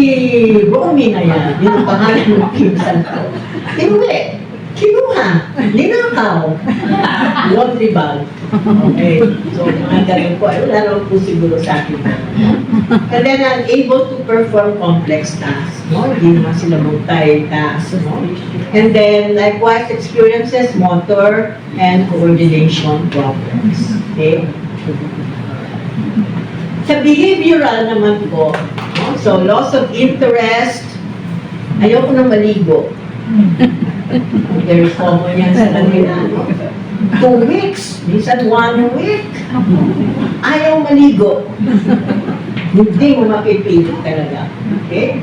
[SPEAKER 1] Romy na yan. Yun ang pangalan ng pinsan ko. Inuwi. Kinuha. Ninakaw. Laundry bag. Okay. So, mga ganun po. Ay, wala naman po siguro sa akin. And then, unable to perform complex tasks. No? Hindi naman sila multitask. No? And then, likewise, experiences motor and coordination problems. Okay? Sa behavioral naman po, no? So loss of interest, ayoko nang maligo. Very common yan sa kanila, no? 2 weeks, minsan 1 week, ayaw maligo. Hindi mo mapipilit talaga. Okay?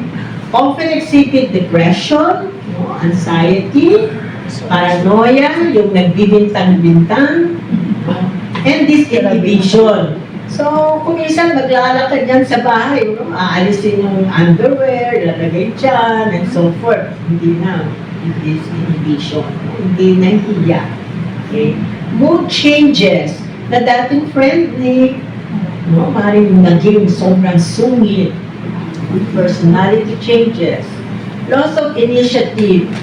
[SPEAKER 1] Often exhibit depression, no? Anxiety, paranoia, yung nagbibintang-bintang, and disinhibition. So, kung minsan maglalakad yan sa bahay, no? Aalisin yung underwear, ilalagay dyan, and so forth. Hindi na. Disinhibition. Hindi na hiya. Okay? Mood changes na dating friendly, no? Maaaring naging sobrang sungit. Personality changes. Loss of initiative.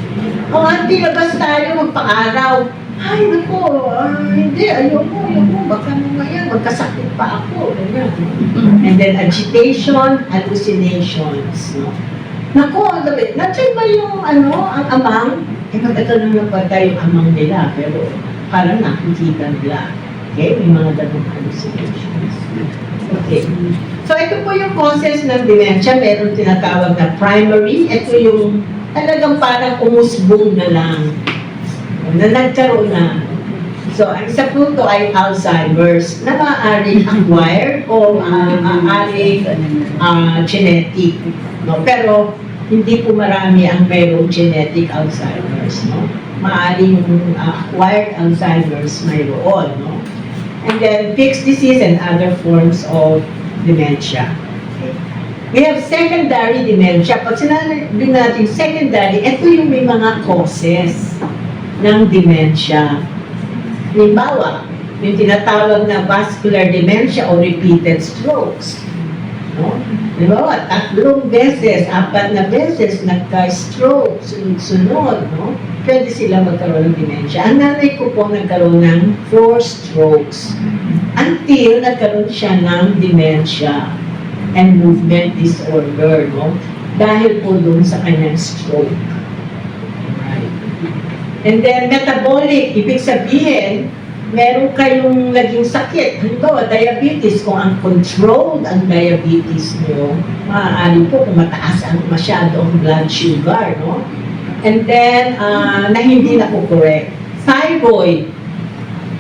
[SPEAKER 1] Auntie, labas tayo magpa-araw. Ay, naku, hindi, ayoko, baka mamaya, magkasakit pa ako. And then agitation, hallucinations. No? Naku, nandiyan ba yung, ang amang? Matagal na napatay yung amang nila, pero parang nakikita nila. Okay, may mga ganong hallucinations. Okay. So, ito po yung causes ng dementia. Meron tinatawag na primary. Ito yung talagang parang umusbong na lang. Na nagkaroon na. So, ang isa po ito ay Alzheimer's na maaaring acquired o maaaring genetic. No? Pero, hindi po marami ang mayroong genetic Alzheimer's. No? Maaaring acquired Alzheimer's mayroon. No? And then, fixed disease and other forms of dementia. Okay. We have secondary dementia. Pag sinabi natin secondary, ito yung may mga causes ng dementia. Halimbawa, yung tinatawag na vascular dementia o repeated strokes. No? Halimbawa, 3 beses, 4 na beses nagka-stroke, sunod-sunod, no? Pwede sila magkaroon ng dementia. Ang nanay ko po nagkaroon ng 4 strokes until nagkaroon siya ng dementia and movement disorder, no? Dahil po doon sa kanyang stroke. And then, metabolic, ibig sabihin, meron kayong naging sakit. Halimbawa, diabetes, kung uncontrolled ang diabetes nyo, maaari po kung mataas ang masyado ang blood sugar, no? And then, na hindi na po correct. Thyroid,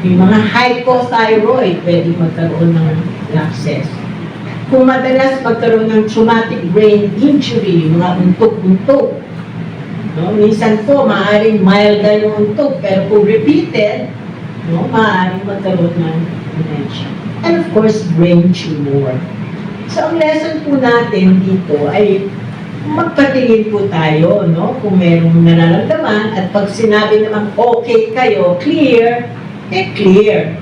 [SPEAKER 1] yung mga hypothyroid, pwede magkaroon ng lapses. Kung madalas magkaroon ng traumatic brain injury, mga untok-untok, no? Minsan po, maaaring mild na yung untog, pero kung repeated, no, maaaring magkaroon ng dementia. and of course, brain tumor. So, ang lesson po natin dito ay magpatingin po tayo, no? Kung merong nararamdaman at pag sinabi naman okay kayo, clear, clear.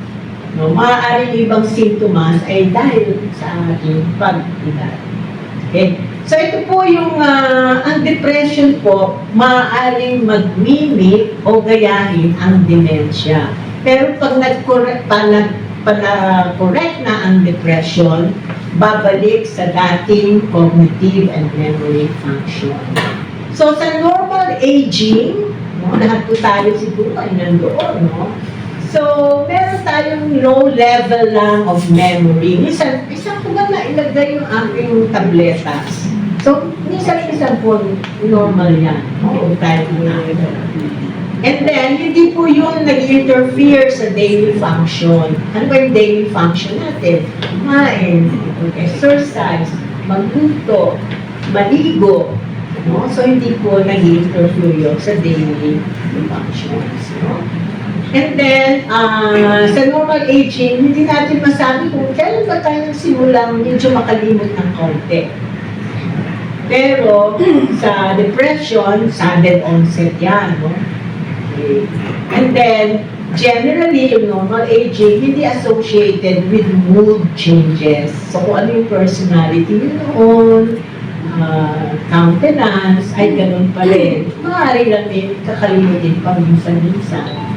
[SPEAKER 1] No? Maaaring ibang sintomas ay dahil sa ating pag-edad. Okay? So ito po yung, ang depression po, maaaring magmimik o gayahin ang dementia. Pero pag nag-correct na ang depression, babalik sa dating cognitive and memory function. So sa normal aging, no, lahat po tayo siguro ay nandoon, no? So, meron tayong low level lang of memory. Minsan ko ba na ilagay yung aking tabletas? So, minsan po normal yan. No? And then, hindi po yung nag-interfere sa daily function. Ano ba yung daily function natin? Kumain, exercise, magluto, maligo. No? So, hindi po nag-interfere yun sa daily functions. No? And then, sa normal aging, hindi natin masabi kung kailan ba tayo simulang medyo makalimot ng konti. Pero, sa depression, sudden onset yan, no? Okay. And then, generally, yung normal aging, hindi associated with mood changes. So, kung ano yung personality yun noon, countenance, ay ganun pa rin. Maaari lang may kakalimutin pang minsan-minsan.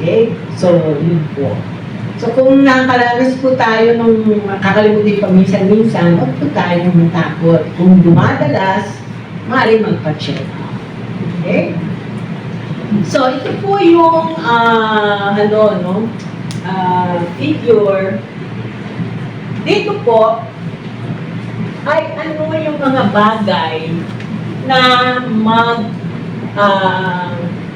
[SPEAKER 1] Okay? So, yun po. So, kung nakakaranas po tayo nung kakalimutin paminsan-minsan, huwag po tayo matakot. Kung dumadalas, maaaring magpa-check up. Okay? So, ito po yung, figure. Dito po, ay ano yung mga bagay na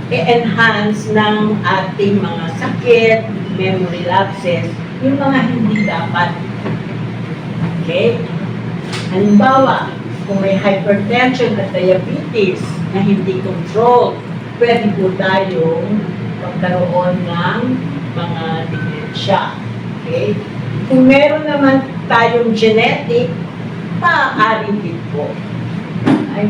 [SPEAKER 1] i-enhance ng ating mga sakit, memory lapses, yung mga hindi dapat. Okay? Halimbawa, kung may hypertension at diabetes na hindi controlled, pwede po tayong magkaroon ng mga dementia. Okay? Kung meron naman tayong genetic, maaaring din po. Okay?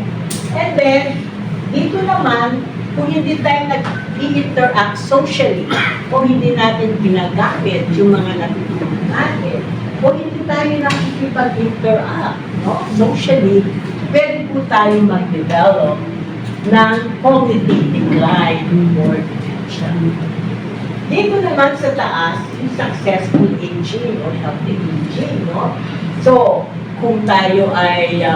[SPEAKER 1] And then, dito naman, kung hindi tayo nag-i-interact socially, o hindi natin ginagamit yung mga natutunan natin, o hindi tayo nakikipag-interact, no? Socially, pwede po tayo mag-develop ng cognitive decline or dementia. Dito naman sa taas, yung successful aging or healthy aging, no? So, kung tayo ay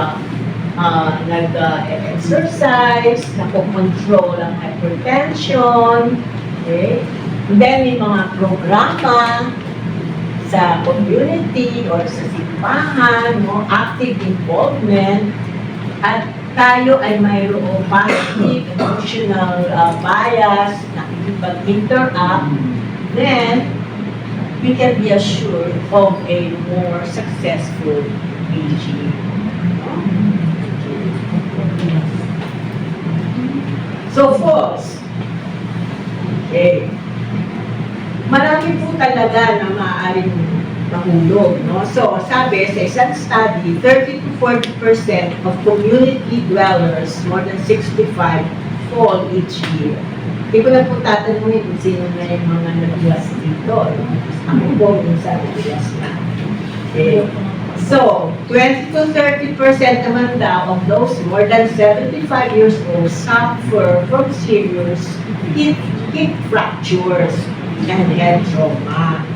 [SPEAKER 1] nag-exercise, nakokontrol ang hypertension, okay? And then may mga programa sa community or sa simbahan, no? Active involvement, at tayo ay mayroong positive emotional bias, nakikipag-interact, then we can be assured of a more successful aging. So, false. Okay. Marami po talaga na maaaring mahulog, no? So, sabi sa isang study, 30 to 40% of community dwellers more than 65 fall each year. Hindi ko na po tatanungin kung sino na yung mga nag-iwas dito. No? Ako po yung sa nag-iwas na. Okay. So, 20 to 30% naman daw of those more than 75 years old suffer from serious hip fractures and head trauma.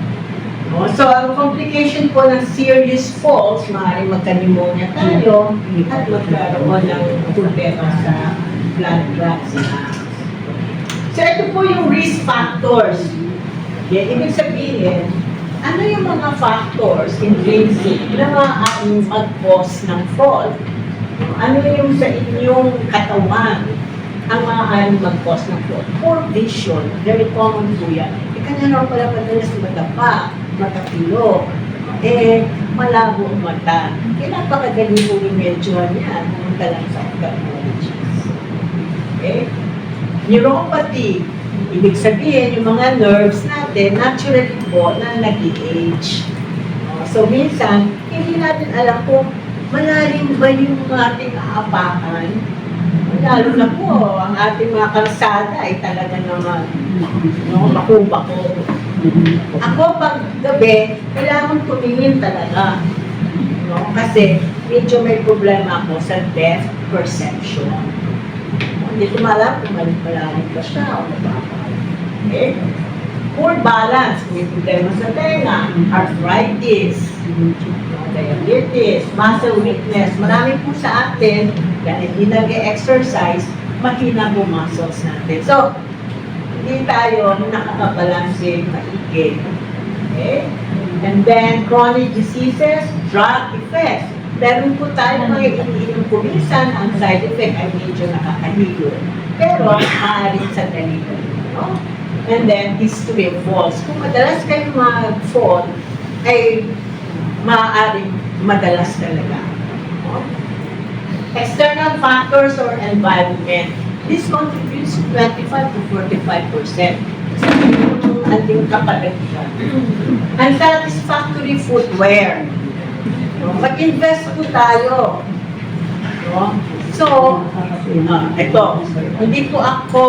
[SPEAKER 1] No? So, ang complication po ng serious falls, maaaring magka-pneumonia tayo at magkaroon ng problema sa blood clots. So, ito po yung risk factors. Okay? Ibig sabihin, ano yung mga factors intrinsic na maaaring mag-cause ng fall? Ano yung sa inyong katawan ang maaaring mag-cause ng fall? Poor vision, very common po yan. Kanya pala madalas madapa, matapilo, malabo ang mata. Napakagaling po yung medyoan yan, pumunta lang sa ophthalmologist. Okay? Neuropathy. Ibig sabihin, yung mga nerves natin, naturally po na nag-age. So minsan, hindi natin alam kung malalim ba yung ating aapakan. Lalo na po, ang ating mga kalsada ay talaga naman, no, bako-bako. Ako pag gabi, kailangan tumingin talaga. No? Kasi medyo may problema ako sa depth perception. Hindi ko malam kung malalim ba siya o nababa. Okay? Poor balance, may problema sa tenga, arthritis, diabetes, muscle weakness. Marami po sa atin, dahil hindi nag-exercise, mahina po muscles natin. So, hindi tayo nakakabalanse maigi. Okay? And then, chronic diseases, drug effects. Meron po tayo mga iniinom po minsan, ang side effect ay medyo nakakahilo. Pero, maaaring sa dalihan. No? And then, history of falls. Kung madalas kayo mag-fall, ay maaaring madalas talaga. No? External factors or environment. This contributes 25 to 45%. Yung ating kapalitan. Unsatisfactory footwear. No? Mag-invest po tayo. No? So, ito, hindi po ako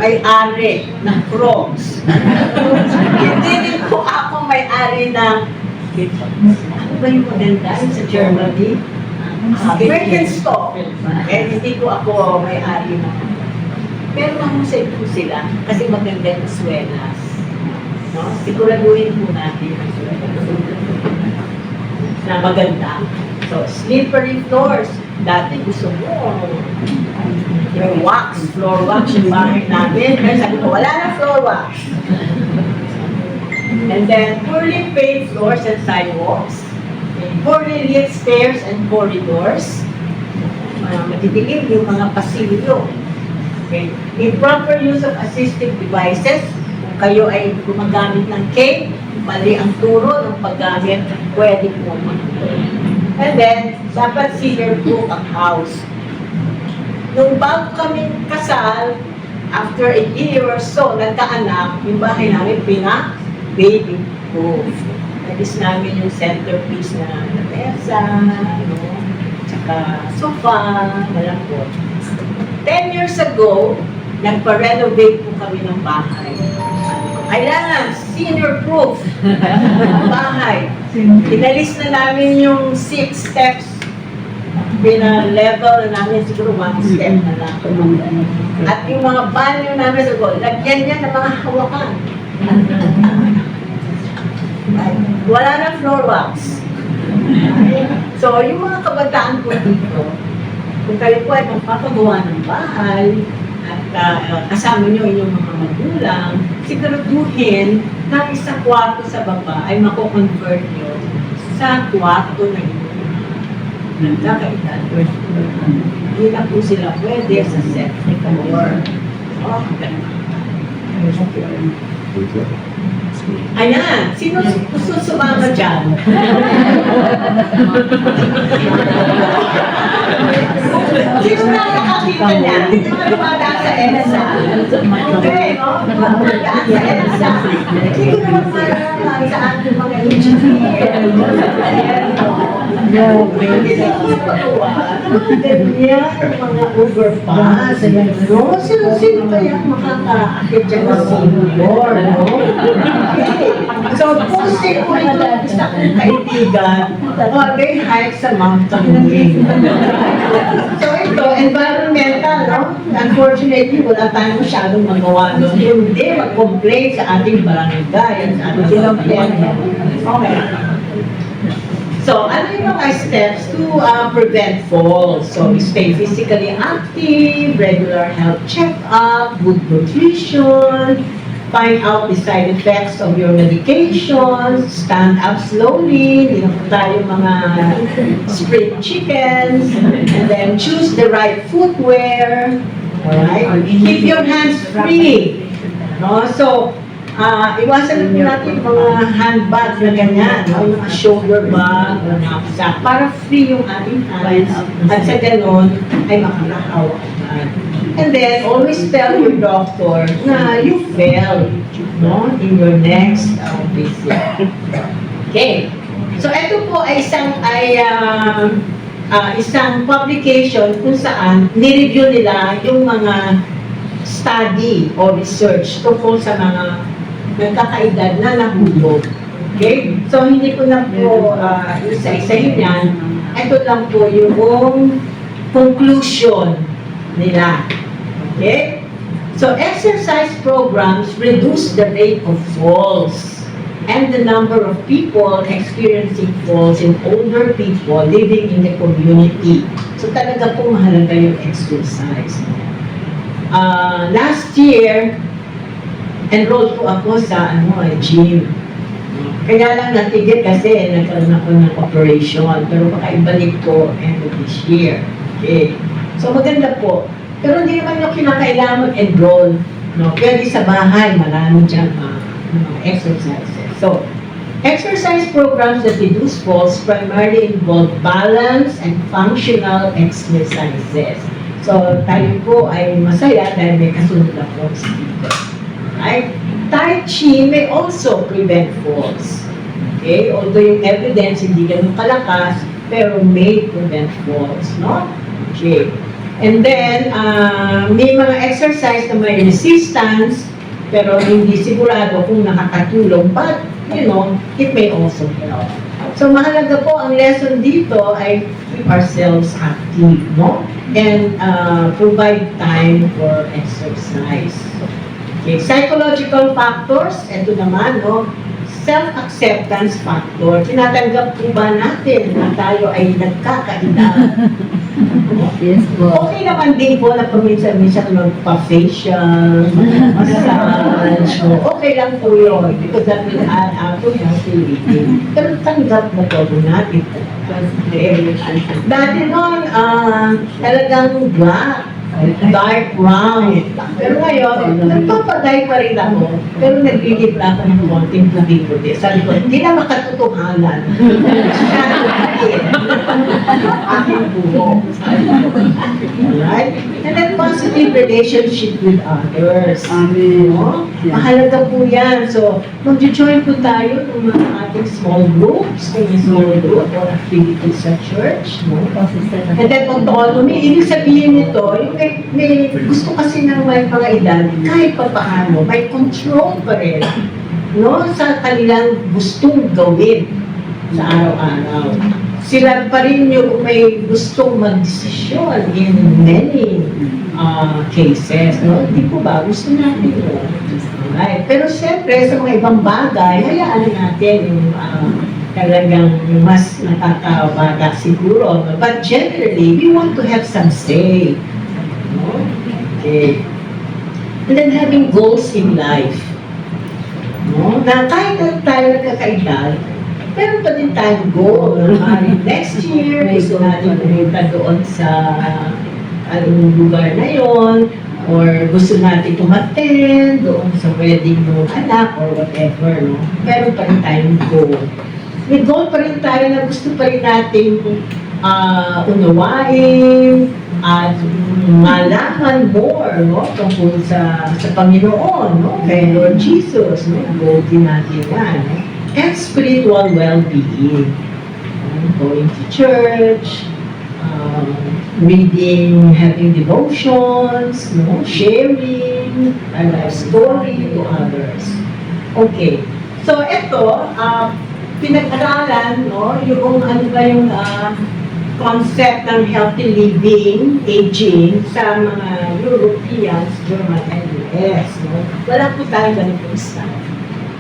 [SPEAKER 1] may-ari ng Crocs. Hindi din po ako may-ari ng, ano ba yung maganda sa Germany? Birkenstock. Hindi po ako may-ari ng, pero mahusay po sila kasi maganda yung swelas. No? Siguraduhin po natin ang swelas na maganda. So, slippery floors. Dati gusto mo yung wax, floor wax yung bahay natin. Pero sabi ko, wala na floor wax. And then, poorly paved floors and sidewalks. Poorly lit stairs and corridors. Matidilim yung mga pasilyo. Okay. Improper use of assistive devices. Kung kayo ay gumagamit ng cane, mali ang turo ng paggamit, pwede po mag-play. And then, dapat senior-proof ang house. Nung bago kaming kasal, after a year or so, nagkaanak, yung bahay namin baby-proof. Nagis namin yung centerpiece na mesa, no? Tsaka sofa, malambot. 10 years ago, nagpa-renovate po kami ng bahay. Kailangan, senior-proof ang bahay. Inalis na namin yung 6 steps. Pina-level na namin siguro 1 step na lang. At yung mga banyo namin, lagyan niya ng mga hawakan. Wala na floor wax. So, yung mga kabataan po dito, kung kayo po ay magpapagawa ng bahay, at kasama nyo yung mga magulang, siguraduhin na isa kwarto sa baba ay mako-convert nyo sa kwarto na yun. Nagkakaitan. Hindi na po sila pwede sa second floor. Ayan, sino gusto sumama dyan? Sino na nakakita niya? Hindi naman dumadaan sa EDSA. Okay, no? Dumadaan sa EDSA. Hindi ko naman maranaman sa ating mga engineer. Hindi ko pagawa. Ganyan, mga overpass. Sino kaya makakaakit dyan na senior, no? So, posting ko ito ng isa kong kaibigan, they hike sa mountain wing. So, ito, environmental, no? Unfortunately, wala tayong masyadong magawa doon. Hindi mag-complain sa ating barangay, sa ating gobyerno. Okay. So, ano yung mga steps to prevent falls? So, stay physically active, regular health check-up, good nutrition, find out the side effects of your medications, stand up slowly, hindi na po tayo mga spring chickens, and then choose the right footwear, alright? Keep your hands free, no? So, iwasan po natin mga handbag na ganyan, o yung shoulder bag, o knapsack, para free yung ating hands, at sa ganon ay makakahawak ka. And then, always tell your doctor na you fell, no, in your next visit. Okay. So ito po ay isang publication kung saan nireview nila yung mga study o research tungkol sa mga nagkakaedad na nahulog. Okay? So hindi ko na po isa-isahin yan. Ito lang po yung conclusion nila. Okay? So exercise programs reduce the rate of falls and the number of people experiencing falls in older people living in the community. So talaga po mahalaga yung exercise. Last year, enrolled po ako sa gym. Kaya lang natigil kasi nagkaroon ako ng operation. Pero baka ibalik ko end of this year. Okay. So maganda po. Pero hindi naman yung kinakailangan mag-enroll. No? Pwede sa bahay, marami dyan exercises. So, exercise programs that reduce falls primarily involve balance and functional exercises. So, tayo po ay masaya dahil may kasunod ako sa dito. Right? Tai Chi may also prevent falls. Okay? Although yung evidence hindi ganun kalakas, pero may prevent falls. No? Okay. And then, may mga exercise na may resistance, pero hindi sigurado kung nakakatulong. But, it may also help. So, mahalaga po ang lesson dito ay keep ourselves active, no? And provide time for exercise. Okay, psychological factors, ito naman, no? Self-acceptance factor. Tinatanggap po ba natin na tayo ay nagkakaedad?
[SPEAKER 2] Yes po.
[SPEAKER 1] Okay naman din po na paminsan-minsan magpa-facial, massage. Okay lang po yun because that will add up to healthy living. Pero tanggap na po natin. Dati noon, talagang black, dark brown. Pero ngayon, nagpapaday pa rin ako. Pero naglilip na ako ng konting puti-puti. Sabi ko, hindi na makatotohanan. Aking buho. Alright? And then positive relationship with others.
[SPEAKER 2] Amen.
[SPEAKER 1] No? Mahalaga po yan. So, mag-join po tayo ng mga ating small groups, kung may small group or activities sa church. No? And then autonomy, ibig sabihin nito, yung may gusto kasi ng may mga edad, kahit pa paano, may control pa rin, no? Sa kanilang gustong gawin sa araw-araw. Sila pa rin yung may gustong mag-desisyon in many cases, no? Hindi po ba? Gusto natin yun. Right. Pero siyempre, sa mga ibang bagay, hayaan natin yung talagang mas nakakabata siguro. But generally, we want to have some say. Okay. And then having goals in life. No? Na kahit na tayo nagkakaedad, meron pa din tayong goal. Next year, gusto natin pumunta doon sa anong lugar na yon, or gusto natin tumaten doon sa wedding ng anak or whatever. No? Meron pa rin tayong goal. May goal pa rin tayo na gusto pa rin natin unawain at malaman more, no, tungkol sa Panginoon, no, kay Lord Jesus, no, goal din natin yan, no? And spiritual well-being, going to church, reading, having devotions, no, sharing our life story to others. Okay, so ito, pinag-aralan, no, yung ano ba yung concept ng healthy living, aging sa mga Europeans, German, and US. No? Wala po tayo ganitong style.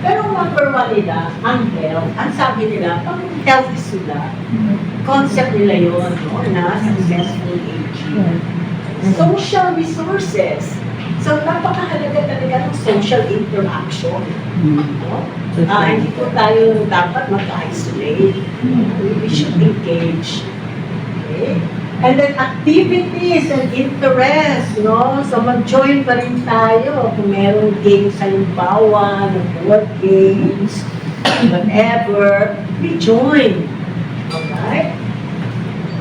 [SPEAKER 1] Pero number one nila, ang health. Ang sabi nila, pag healthy sila, concept nila yun, no? Na successful aging. Social resources. So, napakahalaga talaga ng social interaction. No? Hindi po tayo dapat mag-isolate. We should engage. Okay? And then activities and interests, no? So mag-join pa rin tayo kung merong games sa halimbawa, board games, whatever, we join. Okay?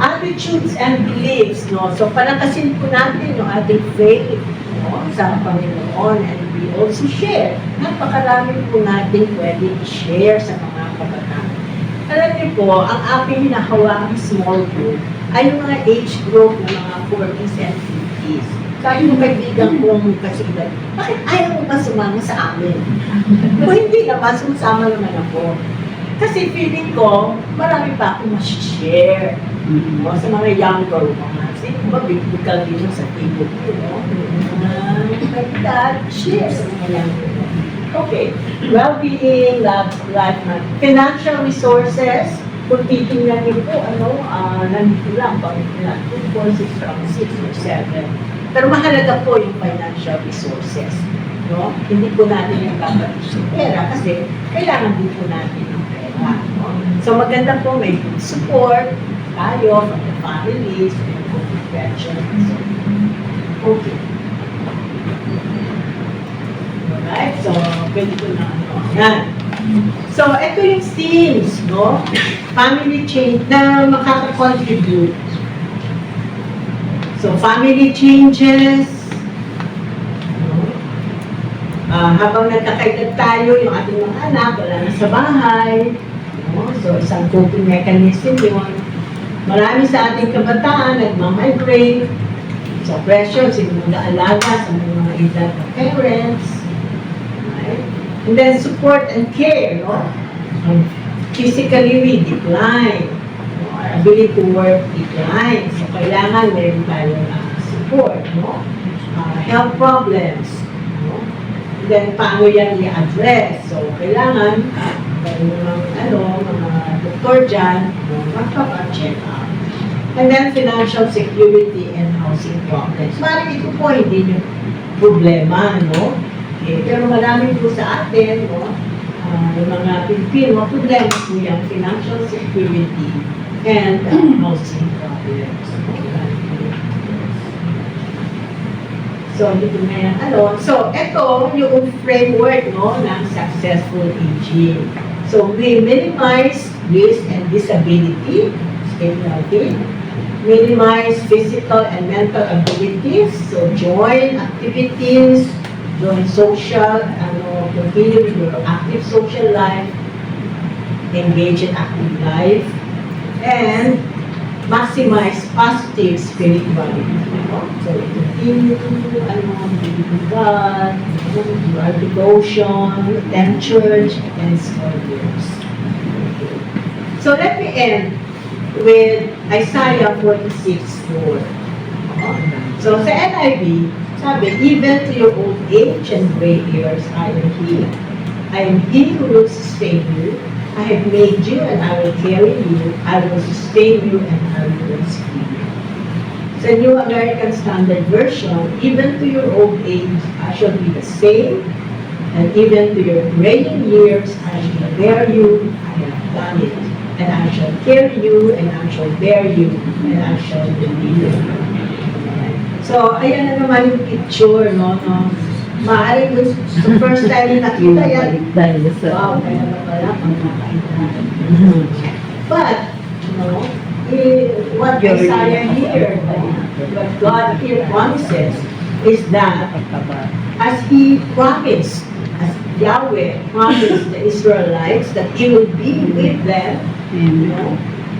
[SPEAKER 1] Attitudes and beliefs, no? So palakasin po natin yung ating faith, no? Sa Panginoon, and we also share. Napakarami po natin pwede i-share sa mga kabataan. Alam ko, ang aking hinahawang small group ay yung mga age group ng mga 40s and 50s. Sabi ng kaibigan kong kasigad, bakit ayaw mo ba sumama sa amin? Kung hindi naman, sumasama naman ako. Kasi feeling ko, marami pa akong mas-share. Sa mga younger ones. Sino ba biblical din sa table ko? Share sa mga younger ones. Okay. Well-being, love, life, financial resources. Kung titingnan niyo po, nandito lang, pag-ilan, 2, 4, 6, 6 or 7. Pero mahalaga po yung financial resources. No? Hindi po natin yung kapatid sa pera kasi kailangan din po natin ng pera. No? So maganda po may good support tayo from the families, may good pension. So, okay. Alright, so pwede ko na yan. So ito yung themes, no? Family change na makaka-contribute. So, family changes. Habang nagkakaedad tayo, yung ating mga anak, wala na sa bahay. So, isang coping mechanism yun. Marami sa ating kabataan, nagmamigrate. So, pressure, sino mag-aalaga sa mga edad ng parents. Right? And then, support and care. No? Physically, we decline. Our ability to work declines. So, kailangan meron tayong support, no? Health problems, no? And then, paano yan i-address? So, kailangan, mga doktor dyan, magpapa-check up. And then, financial security and housing problems. Maring ito po, hindi yung problema, no? Okay, pero marami po sa atin, no? Yung mga Pilipino, problema po yung financial security and housing problems. So, dito na yan. So, ito yung framework, no, ng successful aging. So, we minimize risk and disability, minimize physical and mental abilities, so join activities, join social, continue with your active social life, engage in active life, and maximize positive spirituality. So, continue believe in God, do our devotion, attend church, attend small groups. So, let me end with Isaiah 46:4. So, sa NIV, sabi, even to your old age and gray hairs, I am He. I am He who will sustain you. I have made you and I will carry you. I will sustain you and I will rescue you. Sa New American Standard Version, even to your old age, I shall be the same. And even to your graying years, I shall bear you. I have done it. And I shall carry you, and I shall bear you, and I shall deliver you. So, ayan na naman yung picture, no? Maaaring the first time nakita yan. Wow, kaya na pala pang nakita. But, what Isaiah here, what God here promises is that as He promised, as Yahweh promised the Israelites that He will be with them,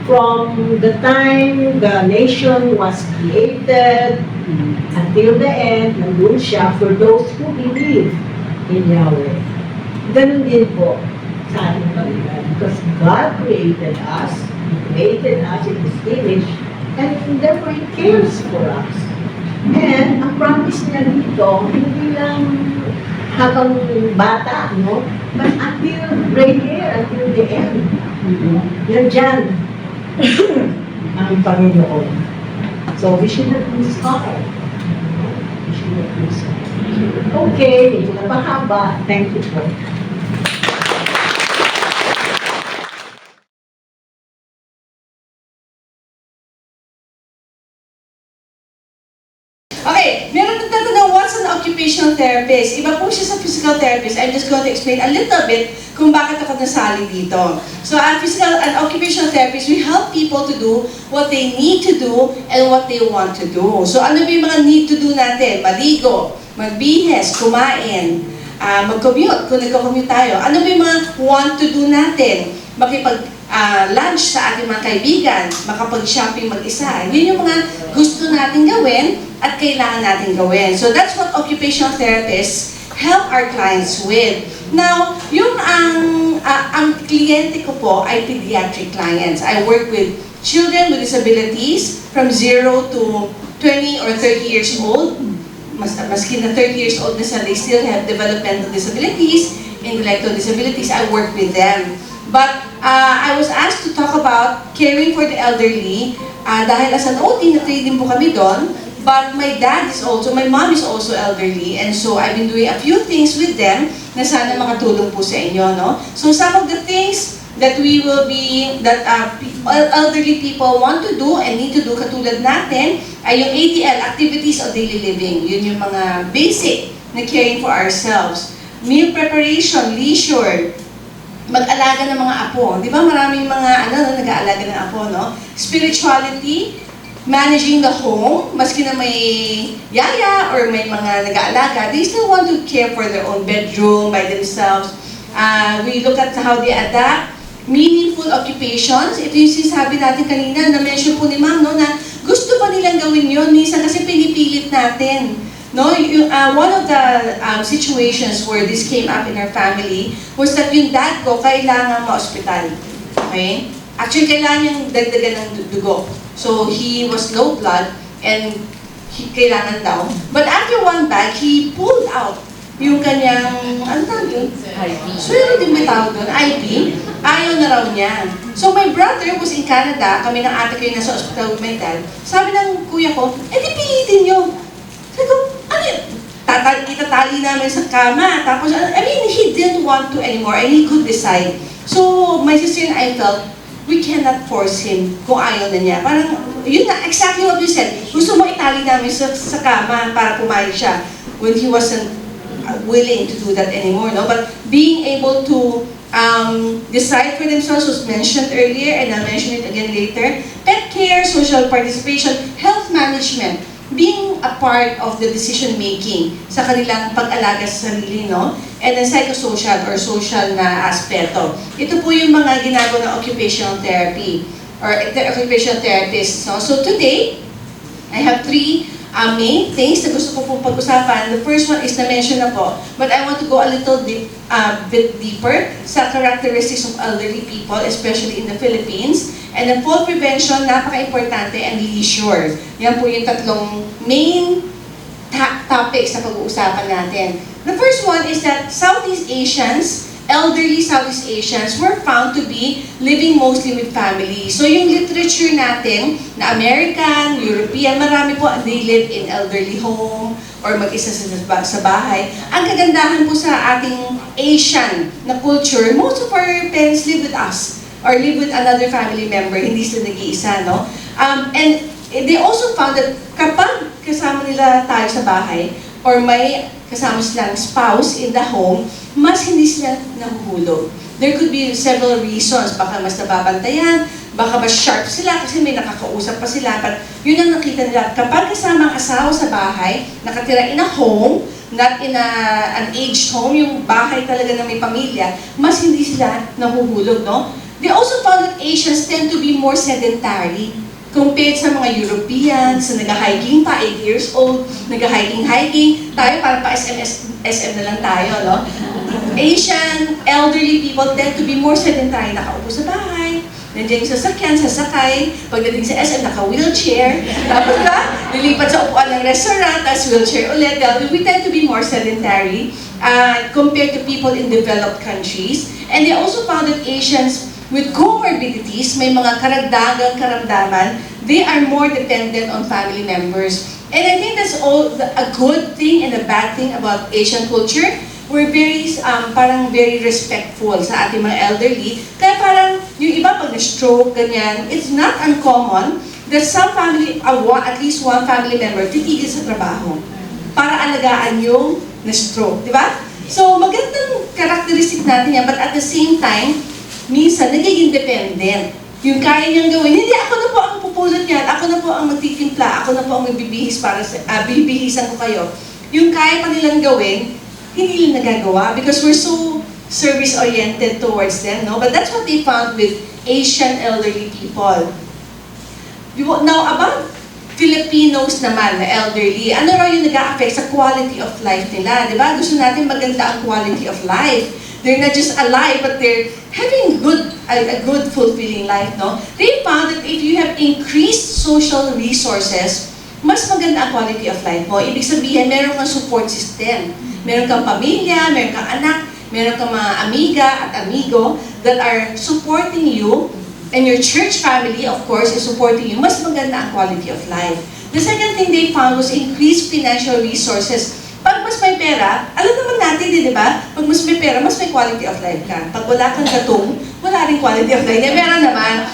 [SPEAKER 1] from the time the nation was created until the end, nandun siya for those who believe in Yahweh. Ganun din po sa ating Panginoon. Because God created us, He created us in His image, and therefore He cares for us. And ang promise niya dito, hindi lang habang bata, no? But until gray hair, until the end. Yan dyan ang Panginoon. So, we should not lose heart. We should not lose heart. Okay, ito na pahaba. Thank you po.
[SPEAKER 4] Okay, meron nagtatanong, what's an occupational therapist? Iba po siya sa physical therapist. I'm just going to explain a little bit kung bakit ako nasali dito. So, an occupational therapist, we help people to do what they need to do and what they want to do. So, ano ba yung mga need to do natin? Maligo, magbihes, kumain, mag-commute, kung nagko-commute tayo. Ano ba yung mga want to do natin? lunch sa ating mga kaibigan, makapag-shopping mag-isa. Yun yung mga gusto natin gawin at kailangan natin gawin. So that's what occupational therapists help our clients with. Now, yung ang kliyente ko po ay pediatric clients. I work with children with disabilities from 0 to 20 or 30 years old. Maski na 30 years old na sila, they still have developmental disabilities, intellectual disabilities. I work with them. But I was asked to talk about caring for the elderly dahil as an OT, na-train din po kami doon. But my mom is also elderly, and so I've been doing a few things with them na sana makatulong po sa inyo, no? So some of the things that elderly people want to do and need to do katulad natin ay yung ADL, Activities of Daily Living. Yun yung mga basic na caring for ourselves. Meal preparation, leisure, mag-alaga ng mga apo. Di ba maraming mga nag-aalaga ng apo, no? Spirituality, managing the home, maski na may yaya or may mga nag-aalaga, they still want to care for their own bedroom by themselves. We look at how they adapt. Meaningful occupations. Ito yung sinasabi natin kanina, na-mention po ni Ma'am, no, na gusto pa nilang gawin yun, minsan kasi pinipilit natin. No, one of the situations where this came up in our family was that yung dad ko kailangan ma-hospital. Okay? Actually, kailangan niyang dagdagan ng dugo. So, he was low blood and kailangan daw. But after one bag, he pulled out yung kanyang, ano tawag yun?
[SPEAKER 2] IP.
[SPEAKER 4] Swero din may tawag doon, IP. Ayaw na raw niya. So, my brother was in Canada, kami ng ate ko yung nasa hospital with my dad. Sabi ng kuya ko, di pilitin niyo. Sabi ko, ano yun? Itatali namin sa kama. Tapos, he didn't want to anymore and he could decide. So, my sister and I felt, we cannot force him kung ayaw na niya. Parang, yun na, exactly what you said. Gusto mo itali namin sa kama para pumayag siya when he wasn't willing to do that anymore, no? But being able to decide for themselves was mentioned earlier, and I'll mention it again later. Pet care, social participation, health management, being a part of the decision-making sa kanilang pag-alaga sa sarili, no? And then psychosocial or social na aspeto. Ito po yung mga ginagawa ng occupational therapy or occupational therapists, no? So today, I have three main things na gusto ko pong pag-usapan. The first one is na-mention na po, but I want to go a little bit deeper sa characteristics of elderly people, especially in the Philippines. And then fall prevention, napaka-importante, and leisure. Yan po yung tatlong main topics na pag-uusapan natin. The first one is that Southeast Asians, elderly Southeast Asians were found to be living mostly with family. So yung literature natin na American, European, marami po they live in elderly home or mag-isa sa bahay. Ang kagandahan po sa ating Asian na culture, most of our parents live with us or live with another family member, hindi sila nag-iisa, no? And they also found that kapag kasama nila tayo sa bahay or may kasama silang spouse in the home, mas hindi sila nahuhulog. There could be several reasons. Baka mas nababantayan, baka mas sharp sila kasi may nakakausap pa sila. But yun ang nakita nila. Kapag kasama ang asawa sa bahay, nakatira in a home, not in an aged home, yung bahay talaga na may pamilya, mas hindi sila nahuhulog, no? They also found that Asians tend to be more sedentary compared sa mga Europeans na nag-hiking pa, 8 years old, nag-hiking. Tayo parang pa SM na lang tayo, no? Asian, elderly people tend to be more sedentary, nakaupo sa bahay, nandiyan yung sasakyan, sasakay, pagdating sa SM, naka-wheelchair, tapos lilipat sa upuan ng restaurant, tapos wheelchair ulit. We tend to be more sedentary compared to people in developed countries. And they also found that Asians with comorbidities, may mga karagdagang karamdaman, they are more dependent on family members. And I think that's all a good thing and a bad thing about Asian culture. We're parang very respectful sa ating mga elderly. Kaya parang yung iba pag na-stroke, ganyan, it's not uncommon that some family, at least one family member, titigil sa trabaho para alagaan yung na-stroke, di ba? So magandang characteristic natin yan, but at the same time, minsan, nagiging dependent. Yung kaya niyang gawin, hindi ako na po ang pupulot niyan, ako na po ang magtitimpla, ako na po ang magbibihis para sa, bibihisan ko kayo. Yung kaya pa nilang gawin, hindi nila nagagawa because we're so service-oriented towards them, no? But that's what they found with Asian elderly people. Now, about Filipinos naman na elderly, ano raw yung nag-a-affect sa quality of life nila, di ba? Gusto natin maganda ang quality of life. They're not just alive, but they're having a good, fulfilling life, no? They found that if you have increased social resources, mas maganda ang quality of life mo. Ibig sabihin, meron kang support system. Meron kang pamilya, meron kang anak, meron kang mga amiga at amigo that are supporting you. And your church family, of course, is supporting you. Mas maganda ang quality of life. The second thing they found was increased financial resources. Pag mas may pera, alam naman natin, di ba? Pag mas may pera, mas may quality of life ka. Pag wala kang gatong, wala rin quality of life. Meron naman,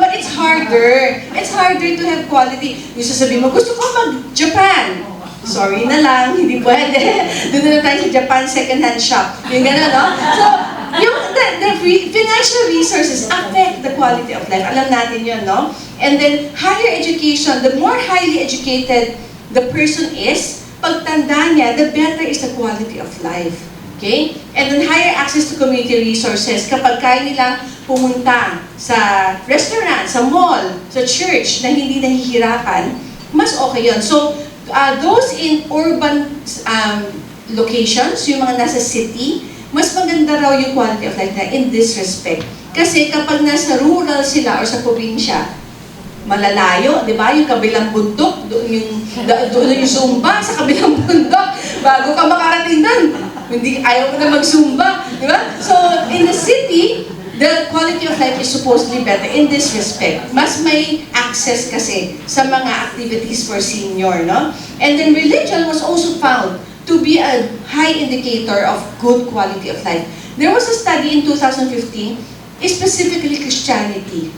[SPEAKER 4] but it's harder. It's harder to have quality. Yung sasabihin mo, gusto ko mag-Japan. Sorry na lang, hindi pwede. Doon na tayo sa Japan second-hand shop. Yung gano'n, no? So, the financial resources affect the quality of life. Alam natin yun, no? And then, higher education, the more highly educated the person is, pagtanda niya, the better is the quality of life. Okay? And then, higher access to community resources. Kapag kaya nilang pumunta sa restaurant, sa mall, sa church, na hindi nahihirapan, mas okay yun. So, those in urban locations, yung mga nasa city, mas maganda raw yung quality of life na in this respect. Kasi kapag nasa rural sila or sa probinsya, malalayo, di ba? Yung kabilang bundok, doon yung Zumba sa kabilang bundok, bago ka makarating doon. Hindi, ayaw mo na mag-Zumba, di ba? So, in the city, the quality of life is supposedly better in this respect. Mas may access kasi sa mga activities for senior, no? And then religion was also found to be a high indicator of good quality of life. There was a study in 2015, specifically Christianity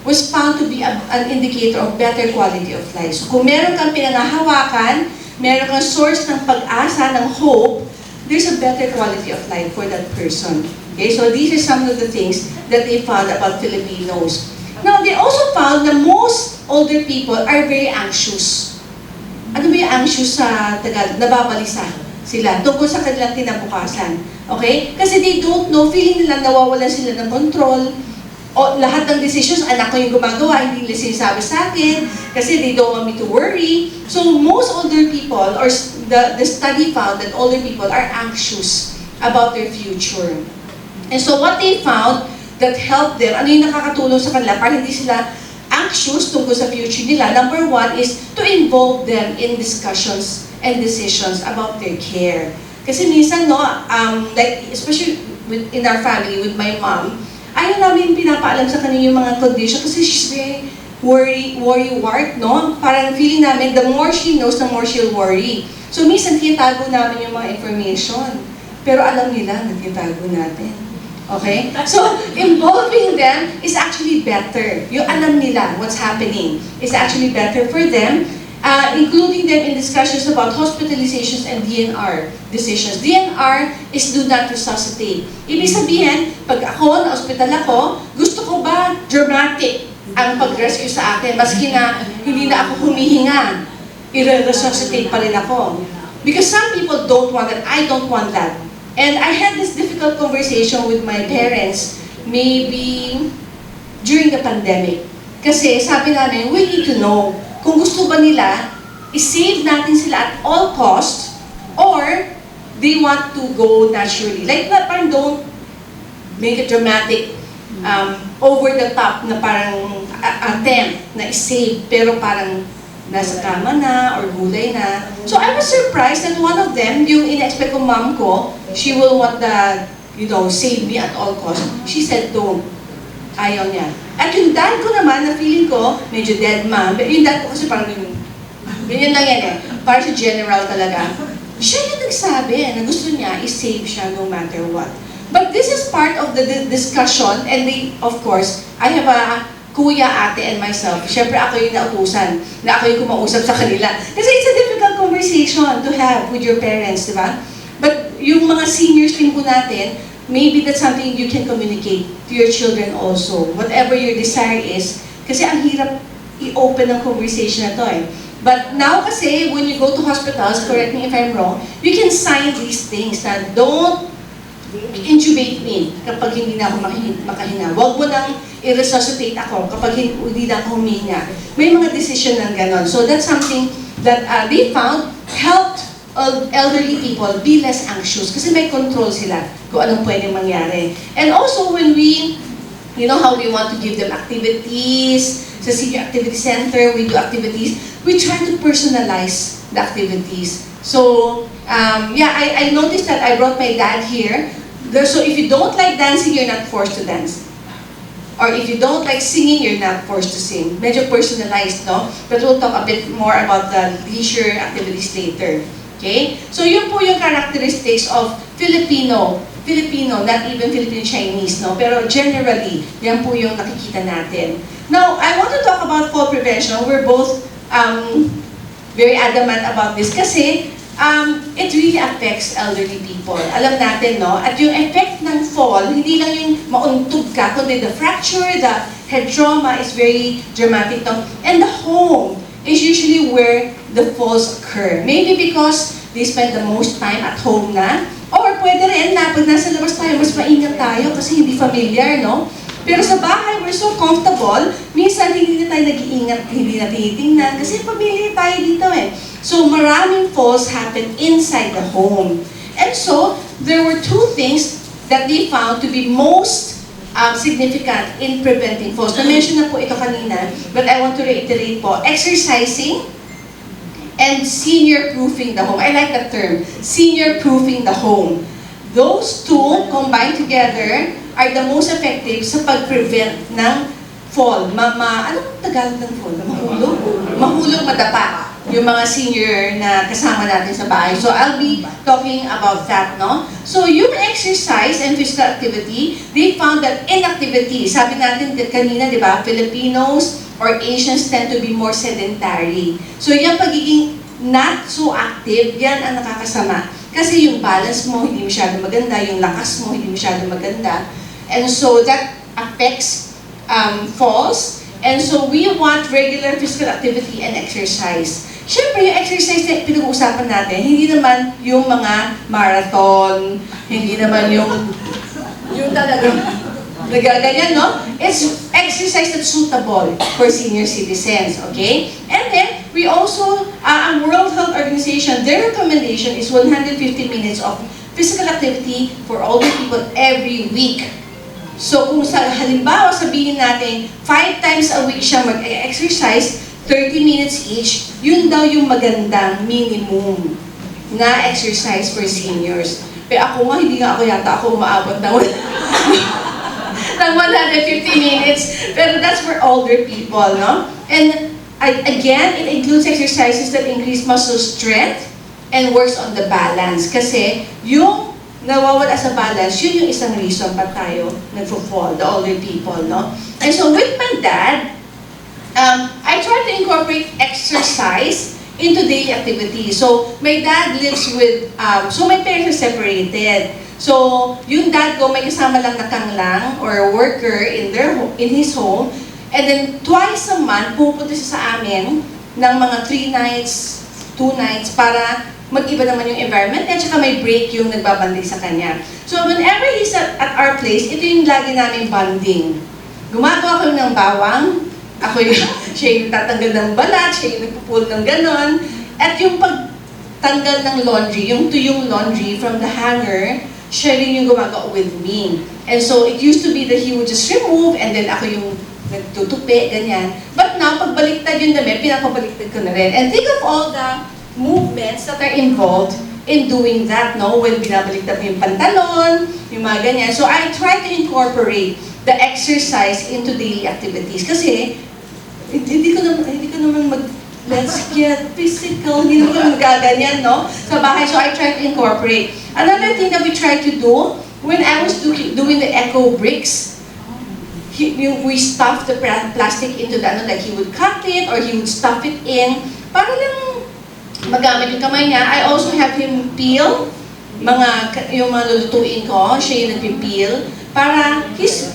[SPEAKER 4] was found to be an indicator of better quality of life. So kung meron kang pinangahawakan, meron kang source ng pag-asa, ng hope, there's a better quality of life for that person. Okay, so these are some of the things that they found about Filipinos. Now, they also found that most older people are very anxious. Ano ba yung anxious sa Tagalog? Nababalisa sila tungkol sa kanilang kinabukasan. Okay? Kasi they don't know, feeling nila nawawalan sila ng control. O lahat ng decisions, anak ko yung gumagawa, hindi nila sinasabi sa akin, kasi they don't want me to worry. So most older people, or the study found that older people are anxious about their future. And so what they found that helped them, ano yung nakakatulong sa kanila para hindi sila anxious tungkol sa future nila? Number one is to involve them in discussions and decisions about their care. Kasi minsan, no, like, especially in our family, with my mom, ayaw namin pinapaalam sa kanya yung mga condition kasi she's very worry-wart, no? Parang feeling namin, the more she knows, the more she'll worry. So minsan, tinatago namin yung mga information. Pero alam nila, nagtitago natin. Okay? So, involving them is actually better. Yung alam nila what's happening is actually better for them, including them in discussions about hospitalizations and DNR decisions. DNR is do not resuscitate. Ibig sabihin, pag ako, na-hospital ako, gusto ko ba dramatic ang pag-rescue sa akin, maski na hindi na ako humihinga, i-resuscitate pa rin ako. Because some people don't want that. I don't want that. And I had this difficult conversation with my parents, maybe during the pandemic. Kasi sabi namin, we need to know kung gusto ba nila, i-save natin sila at all cost, or they want to go naturally. Like, parang don't make it dramatic, over the top na parang attempt na i-save, pero parang nasa kama na or gulay na. So I was surprised that one of them, yung in-expect ko mom ko, she will want the, save me at all cost. She said, don't. Ayaw niya. At yung dad ko naman, na feeling ko, medyo dead mom. Yung dad ko kasi parang ganyan lang yan eh. Para si general talaga. Siya yung nagsabi na gusto niya, i-save siya no matter what. But this is part of the discussion, and they, of course, I have a kuya, ate, and myself. Siyempre, ako yung nautusan, na ako yung kumausap sa kanila. Kasi it's a difficult conversation to have with your parents, di ba? But yung mga seniors din po natin, maybe that's something you can communicate to your children also. Whatever your desire is. Kasi ang hirap i-open ang conversation na to eh. But now kasi, when you go to hospitals, correct me if I'm wrong, you can sign these things na don't intubate me kapag hindi na ako makahinga. Huwag mo nang i-resuscitate ako kapag hindi na ako humihinga. May mga decision ng ganon. So that's something that they found helped elderly people be less anxious kasi may control sila kung anong pwedeng mangyari. And also when we, you know how we want to give them activities, sa senior activity center, we do activities, we try to personalize the activities. So, yeah, I noticed that I brought my dad here. So if you don't like dancing, you're not forced to dance. Or if you don't like singing, you're not forced to sing. Medyo personalized, no? But we'll talk a bit more about the leisure activities later. Okay? So yun po yung characteristics of Filipino, not even Filipino-Chinese, no? Pero generally, yan po yung nakikita natin. Now, I want to talk about fall prevention. We're both very adamant about this kasi it really affects elderly people. Alam natin, no? At yung effect ng fall, hindi lang yung mauntog ka, kundi the fracture, the head trauma is very dramatic, no? And the home is usually where the falls occur. Maybe because they spend the most time at home na, or pwede rin na pag nasa labas tayo, mas maingat tayo kasi hindi familiar, no? Pero sa bahay, we're so comfortable, minsan hindi na tayo nag-iingat, hindi na tinitingnan, kasi pamilya tayo dito eh. So maraming falls happen inside the home. And so, there were two things that they found to be most significant in preventing falls. Na-mention na po ito kanina, but I want to reiterate po, exercising and senior-proofing the home. I like that term, senior-proofing the home. Those two combined together are the most effective sa pag-prevent ng fall. Anong Tagalog ng fall? Mahulog? Mahulog, madapa. Yung mga senior na kasama natin sa bahay. So I'll be talking about that, no? So yung exercise and physical activity, they found that inactivity, sabi natin kanina, di ba, Filipinos or Asians tend to be more sedentary. So yung pagiging not so active, yan ang nakakasama. Kasi yung balance mo hindi masyado maganda, yung lakas mo hindi masyado maganda. And so that affects falls. And so we want regular physical activity and exercise. Siyempre, yung exercise na pinag-uusapan natin, hindi naman yung mga marathon, hindi naman yung talagang nagaganyan, no? It's exercise that's suitable for senior citizens, okay? And then, we also, ang World Health Organization, their recommendation is 150 minutes of physical activity for older people every week. So, kung halimbawa sabihin natin, 5 times a week siya mag-exercise, 30 minutes each, yun daw yung magandang minimum na exercise for seniors. Pero ako nga, hindi nga ako yata ako umaabot ng 150 minutes. Pero that's for older people, no? And again, it includes exercises that increase muscle strength and works on the balance. Kasi yung nawawala sa balance, yun yung isang reason pa tayo nagfo-fall, the older people, no? And so with my dad, I try to incorporate exercise into daily activities. So my dad lives with, so my parents are separated. So yung dad ko may kasama lang na kanglang or worker in his home. And then twice a month, pupunta siya sa amin ng mga 3 nights, 2 nights para mag-iba naman yung environment at saka may break yung nagbabanding sa kanya. So whenever he's at our place, ito yung lagi namin bonding. Gumagawa kami ng bawang, siya yung tatanggal ng balat, siya yung nagpupul ng ganon. At yung pagtanggal ng laundry, yung tuyong laundry from the hanger, siya rin yung gumagawa with me. And so it used to be that he would just remove and then ako yung nagtutupi, ganyan. But now, pagbaliktad yung damit, pinapabaliktad ko na rin. And think of all the movements that are involved in doing that, no? When binabaliktad mo yung pantalon, yung mga ganyan. So I try to incorporate the exercise into daily activities. Kasi, hindi ko naman let's get physical, hindi naman magaganyan, no? Sa bahay, so I try to incorporate. Another thing that we try to do, when I was doing the eco bricks, we stuffed the plastic into the, like he would cut it or he would stuff it in, para lang magamit yung kamay niya. I also have him peel, yung mga lulutuin ko, siya yung nagpipeel, para he's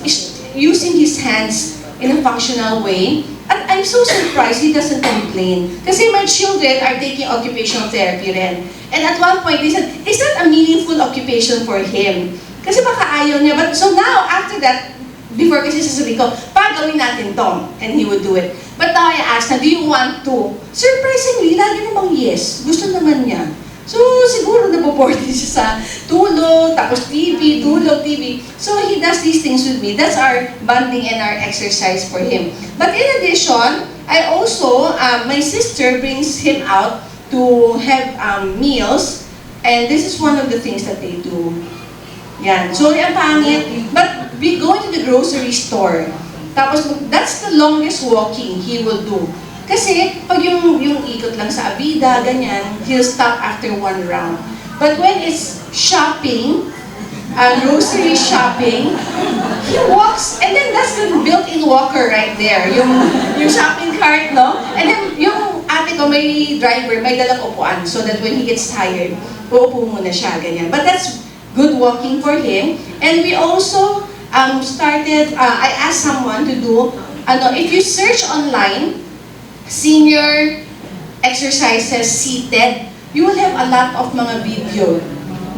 [SPEAKER 4] using his hands in a functional way. At I'm so surprised he doesn't complain. Kasi my children are taking occupational therapy rin. And at one point, they said, is that a meaningful occupation for him? Kasi baka ayaw niya. But so now, after that, before kasi sasabihin ko, gawin natin to. And he would do it. But now I asked na, do you want to? Surprisingly, lagi namang yes. Gusto naman niya. So, siguro naboboard siya sa tulog, tapos TV, tulog, TV. So, he does these things with me. That's our bonding and our exercise for him. But in addition, I also, my sister brings him out to have meals. And this is one of the things that they do. Yan. So, ang pangit. But we go to the grocery store. Tapos, that's the longest walking he will do. Kasi, pag yung ikot lang sa Abida, ganyan, he'll stop after one round. But when it's shopping, grocery shopping, he walks, and then that's the built-in walker right there. Yung shopping cart, no? And then, yung ate ko, may driver, may dalang upuan, so that when he gets tired, uupo muna siya, ganyan. But that's good walking for him. And we also started, I asked someone to do, if you search online, senior exercises seated, you will have a lot of mga video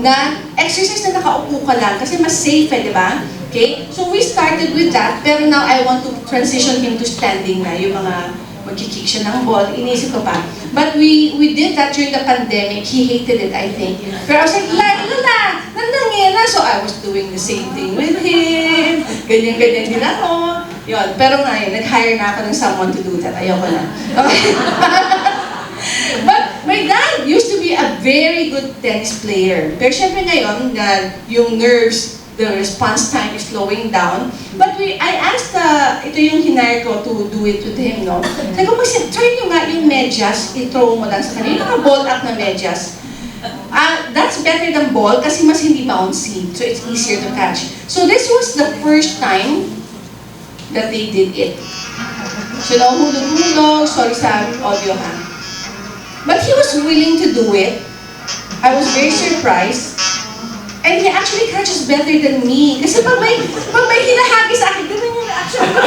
[SPEAKER 4] na exercise na nakaupo ka lang kasi mas safe, di ba? Okay? So we started with that, pero now I want to transition him to standing na, yung mga magkikick siya ng ball, inisip ko pa. But we did that during the pandemic. He hated it, I think. Pero I was like, Lala, nandangin na. So I was doing the same thing with him. Ganyan-ganyan din ako. Yun. Pero ngayon, nag-hire na ako ng someone to do that. Ayoko na. Okay. But my dad used to be a very good tennis player. Pero syempre ngayon, yung nerves, the response time is slowing down. But I asked, ito yung hinire ko to do it with him, no? Sabi ko, try nyo nga yung medyas, i-throw mo lang sa kanya. Yung naka-ball up na medyas. That's better than ball kasi mas hindi bouncy. So it's easier to catch. So this was the first time that they did it. So hulog-hulog, sorry sa audio ha. But he was willing to do it. I was very surprised. And he actually catches better than me. Kasi pag may hinahagi sa akin, ganun yung reaction ko.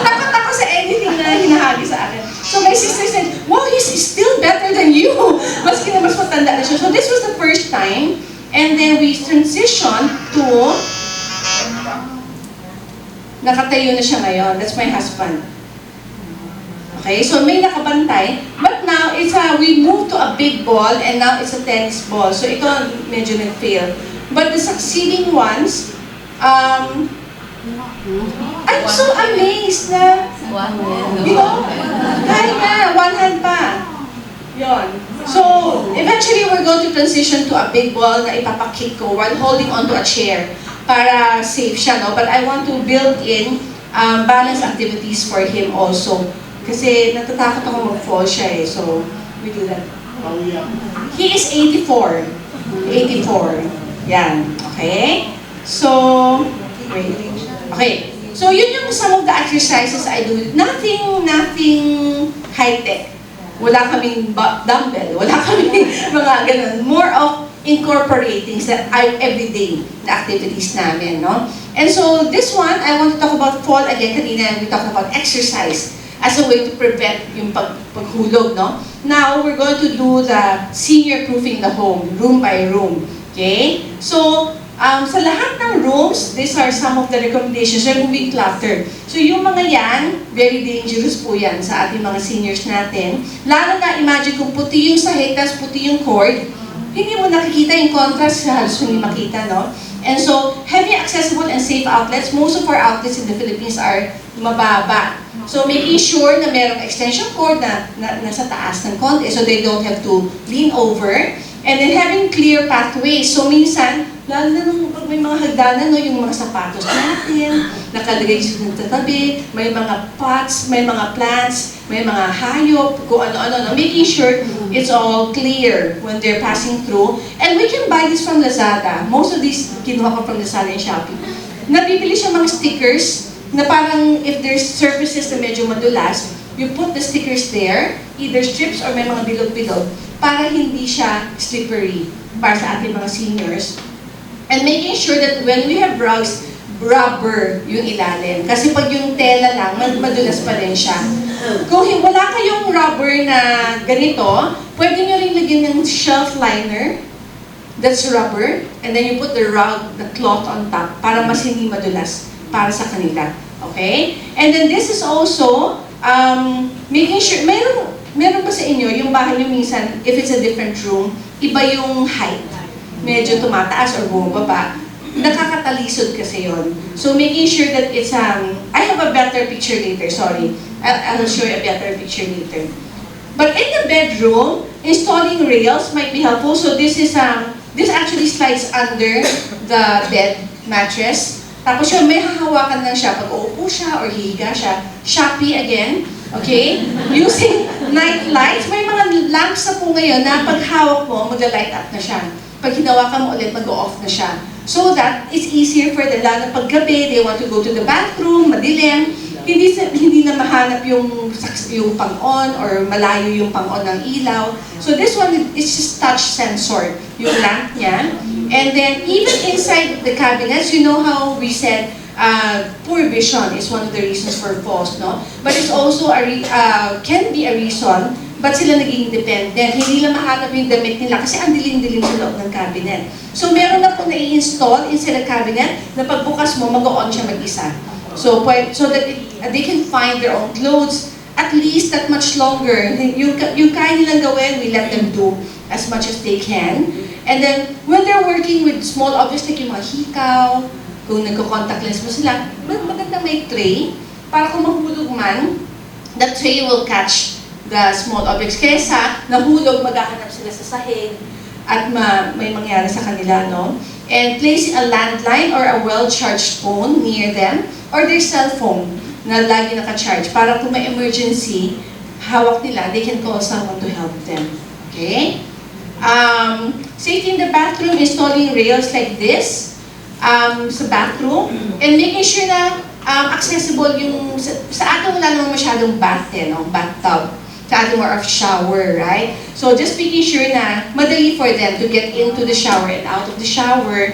[SPEAKER 4] Takot ako sa anything na hinahagi sa akin. So my sister said, wow, he's still better than you. Maski na mas matanda na siya. So this was the first time. And then we transitioned to, nakatayo na siya ngayon. That's my husband. Okay, so may nakabantay. But now, we moved to a big ball and now it's a tennis ball. So ito medyo nag-fail. But the succeeding ones, I'm so amazed na, you know, kaya na, one hand pa. Yon. So, eventually we're going to transition to a big ball na ipapakick ko while holding onto a chair para safe siya, no? But I want to build in balance activities for him also. Kasi natatakot ako mag-fall siya eh, so we do that. He is 84. 84. Yan. Okay? So, wait. Okay. So, yun yung some of the exercises I do. Nothing high-tech. Wala kaming dumbbell. Wala kaming mga ganun. More of incorporating sa everyday na activities namin, no? And so, this one, I want to talk about fall again. Kanina, we talked about exercise as a way to prevent yung paghulog, no? Now, we're going to do the senior proofing the home, room by room. Okay? So, sa lahat ng rooms, these are some of the recommendations. Removing clutter. So, yung mga yan, very dangerous po yan sa ating mga seniors natin. Lalo na, imagine kung puti yung sahig, tas puti yung cord, hindi mo nakikita yung contrast, halos hindi makita, no? And so, having accessible and safe outlets, most of our outlets in the Philippines are mababa. So, making sure na merong extension cord na nasa taas ng konti so they don't have to lean over. And then having clear pathways. So, minsan, lalo na nung pag may mga hagdanan, no, yung mga sapatos natin, nakalagay sa tabi, may mga pots, may mga plants, may mga hayop, kung ano-ano. Making sure it's all clear when they're passing through. And we can buy this from Lazada. Most of these, kinuha ko from Lazada and Shopee. Nabibili siya mga stickers na parang if there's surfaces na medyo madulas, you put the stickers there, either strips or may mga bilog-bilog, para hindi siya slippery para sa ating mga seniors. And making sure that when we have rugs, rubber yung ilalim. Kasi pag yung tela lang, madulas pa rin siya. Kung wala kayong rubber na ganito, pwede nyo rin lagyan ng shelf liner that's rubber, and then you put the rug, the cloth on top para mas hindi madulas para sa kanila. Okay? And then this is also making sure, meron ba sa inyo, yung bahay nyo minsan, if it's a different room, iba yung height. Medyo tumataas or bumababa. Nakakatalisod kasi yon. So making sure that it's, I have a better picture later, sorry. I'll show you a better picture later. But in the bedroom, installing rails might be helpful. So this is, this actually slides under the bed mattress. Tapos yun, may hahawakan lang siya pag uupo siya or hihiga siya. Shopee again, okay? Using night lights, may mga lamps na po ngayon na pag hawak mo, magla-light up na siya. Pag hinawakan mo ulit, mag-off na siya. So that it's easier for them, lalo pag gabi, they want to go to the bathroom, madilim, hindi na mahanap yung pang-on or malayo yung pang-on ng ilaw. So this one is just touch sensor, yung lamp niya. And then even inside the cabinets, you know how we said poor vision is one of the reasons for falls, no? But it's also can be a reason, but sila naging independent. Hindi lang mahanap yung damit nila kasi ang dilim-dilim sa loob ng cabinet. So meron na po na-i-install inside the cabinet na pagbukas mo, mag-on siya mag-isa. So that they can find their own clothes at least that much longer. Yung kaya nilang gawin, we let them do as much as they can. And then, when they're working with small objects like yung mga hikaw, kung nagko-contact lens mo sila, maganda may tray para kung mahulog man, the tray will catch the small objects. Kesa nahulog, maghahanap sila sa sahig at may mangyari sa kanila, no? And placing a landline or a well-charged phone near them or their cell phone na lagi naka-charge para kung may emergency, hawak nila, they can call someone to help them. Okay? Safety in the bathroom, installing rails like this sa bathroom and making sure na accessible yung, sa atin wala naman masyadong bath no? Bathtub. Sa atin more of shower, right? So just making sure na madali for them to get into the shower and out of the shower.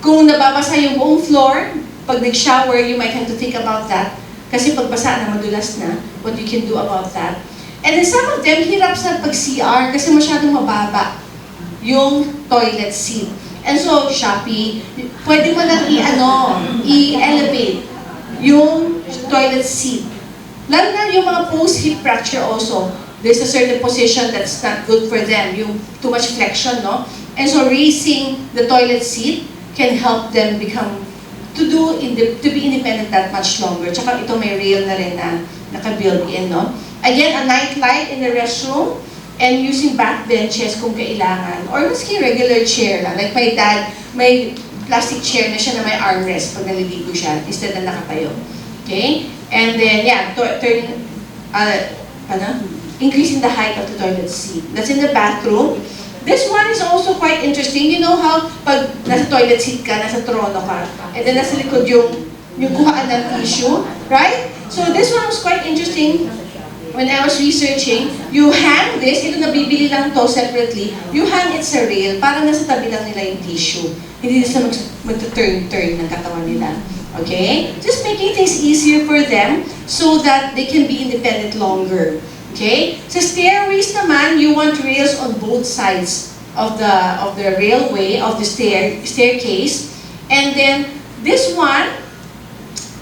[SPEAKER 4] Kung nababasa yung buong floor, pag nag-shower, you might have to think about that. Kasi pag basa na, madulas na, what you can do about that. And then some of them, hirap sa pag-CR kasi masyadong mababa yung toilet seat. And so, Shopee, pwede mo lang i-elevate yung toilet seat. Lalo na yung mga post-hip fracture also, there's a certain position that's not good for them, yung too much flexion, no? And so raising the toilet seat can help them to be independent that much longer. Tsaka ito may rail na rin na naka-built in, no? Again, a night light in the restroom and using back benches kung kailangan. Or maski regular chair lang. Like my dad, may plastic chair na siya na may armrest pag naliligo siya instead na nakatayo. Okay? And then, yeah, increasing the height of the toilet seat. That's in the bathroom. This one is also quite interesting. You know how pag nasa toilet seat ka, nasa trono ka, and then nasa likod yung kuhaan ng tissue, right? So this one was quite interesting. When I was researching, you hang this, ito nabibili lang to separately, you hang it sa rail, para nasa tabi lang nila yung tissue. Hindi sila mag-turn ng katawan nila. Okay? Just making things easier for them so that they can be independent longer. Okay? Sa stairways naman, you want rails on both sides of the railway, of the staircase. And then, this one,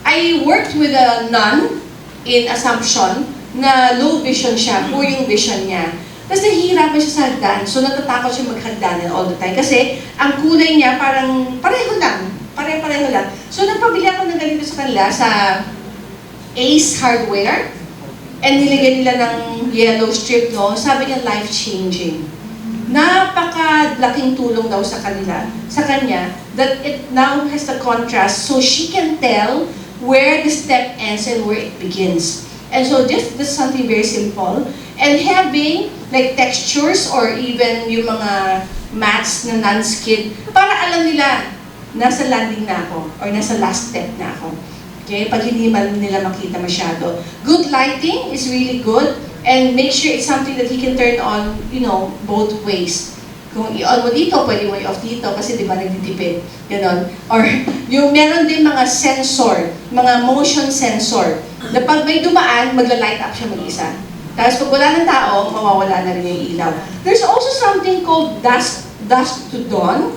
[SPEAKER 4] I worked with a nun in Assumption na low vision siya, poor yung vision niya. Tapos nahihirapan siya sa hagdan, so natatakot siya maghagdanan all the time. Kasi ang kulay niya parang pareho lang. So nagpabili ako ng ganito sa kanila sa Ace Hardware. And nilagyan nila ng yellow strip, no? Sabi niya, life-changing. Napakalaking tulong daw sa kanya, that it now has the contrast so she can tell where the step ends and where it begins. And so this is something very simple. And having like textures or even yung mga mats na non-skid, para alam nila, nasa landing na ako or nasa last step na ako. Okay? Pag hindi man nila makita masyado. Good lighting is really good and make sure it's something that he can turn on, both ways. Kung i-on mo dito, pwede mo i-off dito kasi di ba nagtitipid. Ganon. Or yung meron din mga sensor, mga motion sensor, na pag may dumaan, magla-light up siya mag-isa. Tapos pag wala ng tao, mawawala na rin yung ilaw. There's also something called dusk to dawn.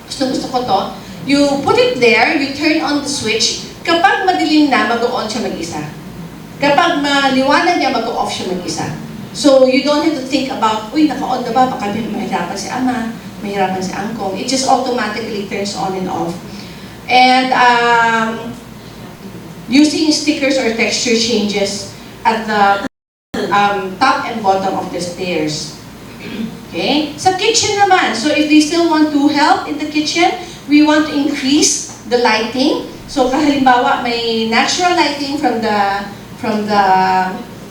[SPEAKER 4] Gusto ko to. You put it there, you turn on the switch. Kapag madilim na, mag-on siya mag-isa. Kapag maliwanag niya, mag-off siya mag-isa. So, you don't have to think about, uy, naka-on na ba? Baka mahirapan si ama, mahirapan si angkong. It just automatically turns on and off. And using stickers or texture changes at the top and bottom of the stairs. Okay? Sa kitchen naman, so if they still want to help in the kitchen, we want to increase the lighting. So, halimbawa, may natural lighting from the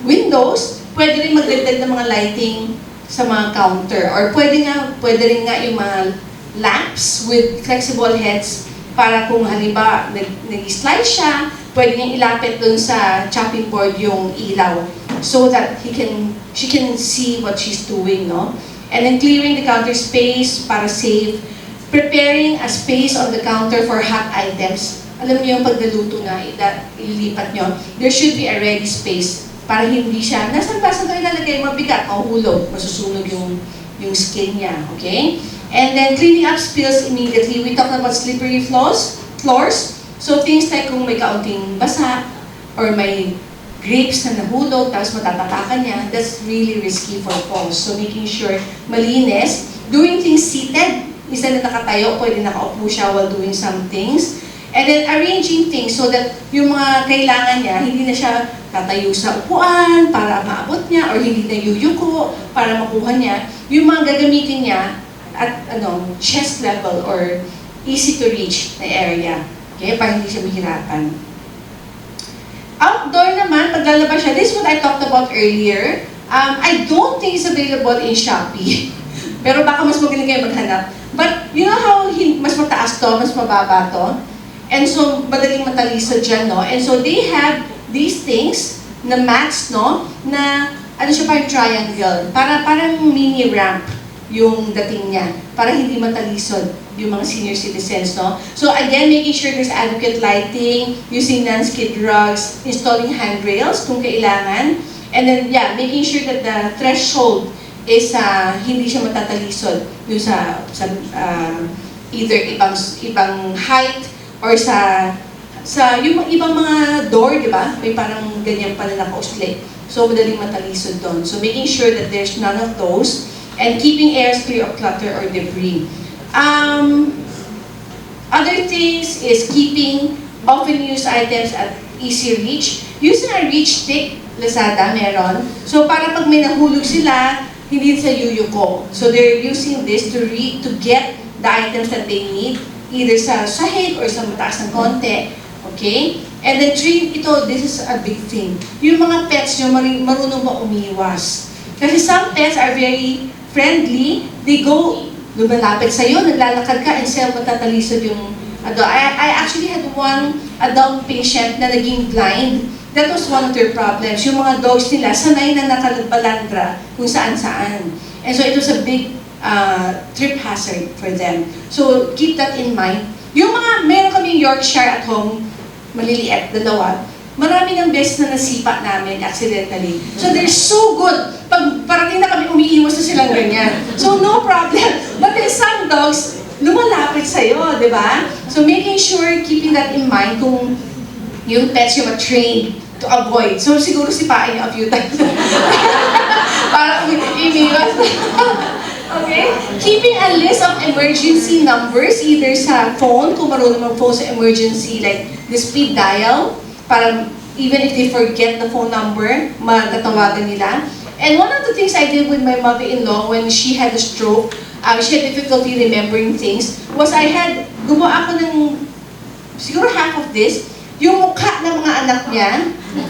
[SPEAKER 4] windows, pwede rin magdagdag ng mga lighting sa mga counter. Or pwede rin nga yung mga lamps with flexible heads para kung halimbawa nag-slide siya, pwede niyang ilapit dun sa chopping board yung ilaw so that she can see what she's doing, no? And then clearing the counter space para safe. Preparing a space on the counter for hot items. Alam niyo yung pagdaluto na ililipat niyo, there should be a ready space para hindi siya, nasan ko ilalagay, mabigat, mahuhulog, masusunog yung skin niya, okay? And then cleaning up spills immediately. We talked about slippery floors. So things like kung may kaunting basa or may grapes na nahulog, tapos matatapakan niya, that's really risky for falls. So making sure malinis. Doing things seated, instead na nakatayo, pwede nakaupo siya while doing some things. And then arranging things so that yung mga kailangan niya, hindi na siya tatayo sa upuan para maabot niya or hindi na yuyuko para makuha niya. Yung mga gagamitin niya at chest level or easy to reach na area. Okay? Para hindi siya mahirapan. Outdoor naman, pag lalabas siya, this is what I talked about earlier. I don't think it's available in Shopee. Pero baka mas magaling kayo maghanap. But you know how mas mataas to, mas mababa to? And so, madaling matalisod dyan, no? And so, they have these things na mats, no? Na, siya parang triangle. Parang mini ramp yung dating niya. Para hindi matalisod yung mga senior citizens, no? So, again, making sure there's adequate lighting, using non-skid rugs, installing handrails kung kailangan. And then, yeah, making sure that the threshold is hindi siya matatalisod yung sa either ibang height or sa yung ibang mga door, di ba? May parang ganyan pala naka-oscillate. So, madaling matalisod doon. So, making sure that there's none of those and keeping areas clear of clutter or debris. Other things is keeping often used items at easy reach. Using a reach stick, Lazada, meron. So, para pag may nahulog sila, hindi sa yuyuko. So, they're using this to get the items that they need, either sa sahig or sa mataas ng konti. Okay? And then, this is a big thing. Yung mga pets nyo, marunong ba umiwas? Kasi some pets are very friendly. They go, lumalapit sa'yo, naglalakad ka, and sa'yo matatalisod yung I actually had one adult patient na naging blind. That was one of their problems. Yung mga dogs nila, sanay na nakalabalandra kung saan-saan. And so it was a big trip hazard for them. So keep that in mind. Yung meron kaming Yorkshire at home, maliliit, dalawa. Marami ng beses na nasipa namin accidentally. So they're so good. Pag parating na kami, umiiwas na silang ganyan. So no problem. But then some dogs, lumalapit sa'yo, di ba? So making sure, keeping that in mind kung yung pets yung trained to avoid. So siguro sipain niyo a few times. Para umiiwas. Okay? Keeping a list of emergency numbers, either sa phone, kung marunong mag-phone sa emergency, like the speed dial, para even if they forget the phone number, matatawagan nila. And one of the things I did with my mother-in-law when she had a stroke, she had difficulty remembering things, was gumawa ako ng, siguro half of this, yung mukha ng mga anak niya,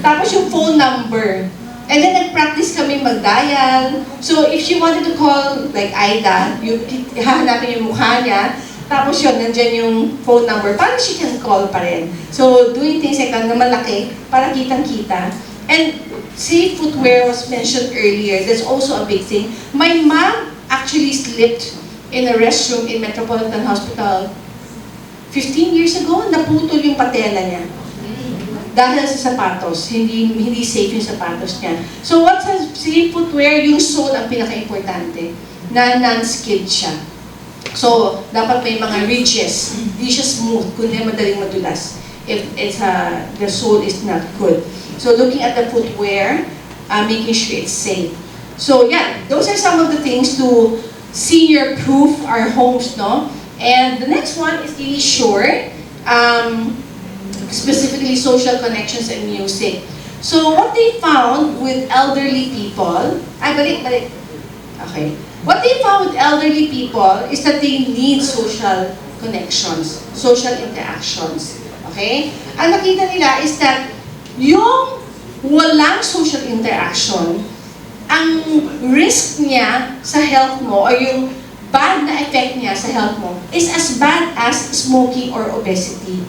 [SPEAKER 4] tapos yung phone number. And then nag-practice kami mag-dial. So if she wanted to call, like Aida, hahanapin yung mukha niya, tapos yun, nandyan yung phone number, para she can call pa rin. So doing things like that na malaki, para kitang-kita. And safe footwear was mentioned earlier, that's also a big thing. My mom actually slipped in a restroom in Metropolitan Hospital 15 years ago, naputol yung patela niya. Dahil sa sapatos, hindi safe yung sapatos niya. So what's safe footwear? Yung sole ang pinaka-importante, na non-skid siya. So, dapat may mga ridges. Hindi siya smooth, kundi madaling madulas if the sole is not good. So, looking at the footwear, making sure it's safe. So, yeah, those are some of the things to senior-proof our homes, no? And the next one is really short, specifically social connections and music. So, what they found with elderly people, balik. Okay. What they found with elderly people is that they need social connections, social interactions. Okay? Ang nakita nila is that yung walang social interaction, ang risk niya sa health mo or yung bad na effect niya sa health mo is as bad as smoking or obesity.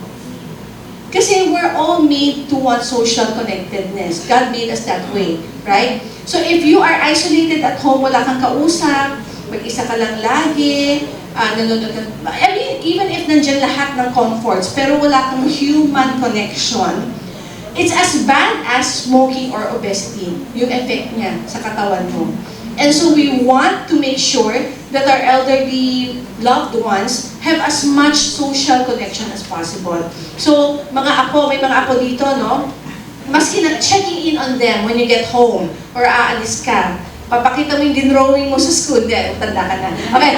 [SPEAKER 4] Kasi we're all made to want social connectedness. God made us that way, right? So if you are isolated at home, wala kang kausap, mag-isa ka lang lagi, nanonood ka, even if nandyan lahat ng comforts, pero wala kang human connection, it's as bad as smoking or obesity, yung effect niya sa katawan mo. And so we want to make sure that our elderly loved ones have as much social connection as possible. So, mga apo, may mga apo dito, no? Maski na checking in on them when you get home or aalis ka. Papakita mo yung dinrowing mo sa school. Hindi, tanda ka na. Okay.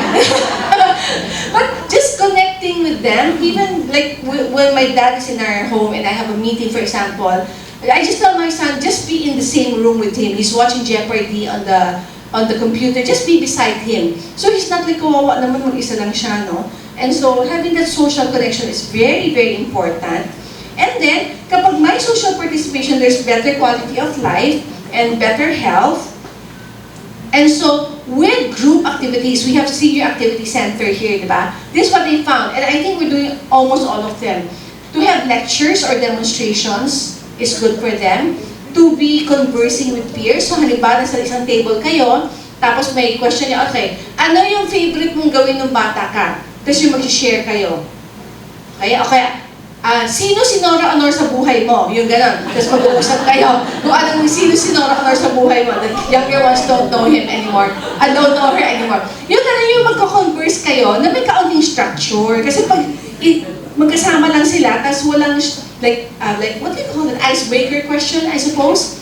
[SPEAKER 4] But just connecting with them, even like when my dad is in our home and I have a meeting, for example, I just tell my son, just be in the same room with him. He's watching Jeopardy on the computer, just be beside him. So he's not like, kawawa naman, mag-isa lang siya, no? And so having that social connection is very, very important. And then, kapag may social participation, there's better quality of life and better health. And so, with group activities, we have senior activity center here, di ba? This is what they found, and I think we're doing almost all of them. To have lectures or demonstrations is good for them. To be conversing with peers. So, halimbawa, sa isang table kayo, tapos may question niya, okay, ano yung favorite mong gawin ng bata ka? Tapos yung mag-share kayo. Okay, sino si Nora Honor sa buhay mo? Yung gano'n. Tapos mag-uusap kayo kung anong sino si Nora Honor sa buhay mo. The younger ones don't know him anymore. I don't know her anymore. Yung gano'n yung magko-converse kayo na may kaunting structure. Kasi pag magkasama lang sila, tapos walang like what do you call it? Icebreaker question, I suppose?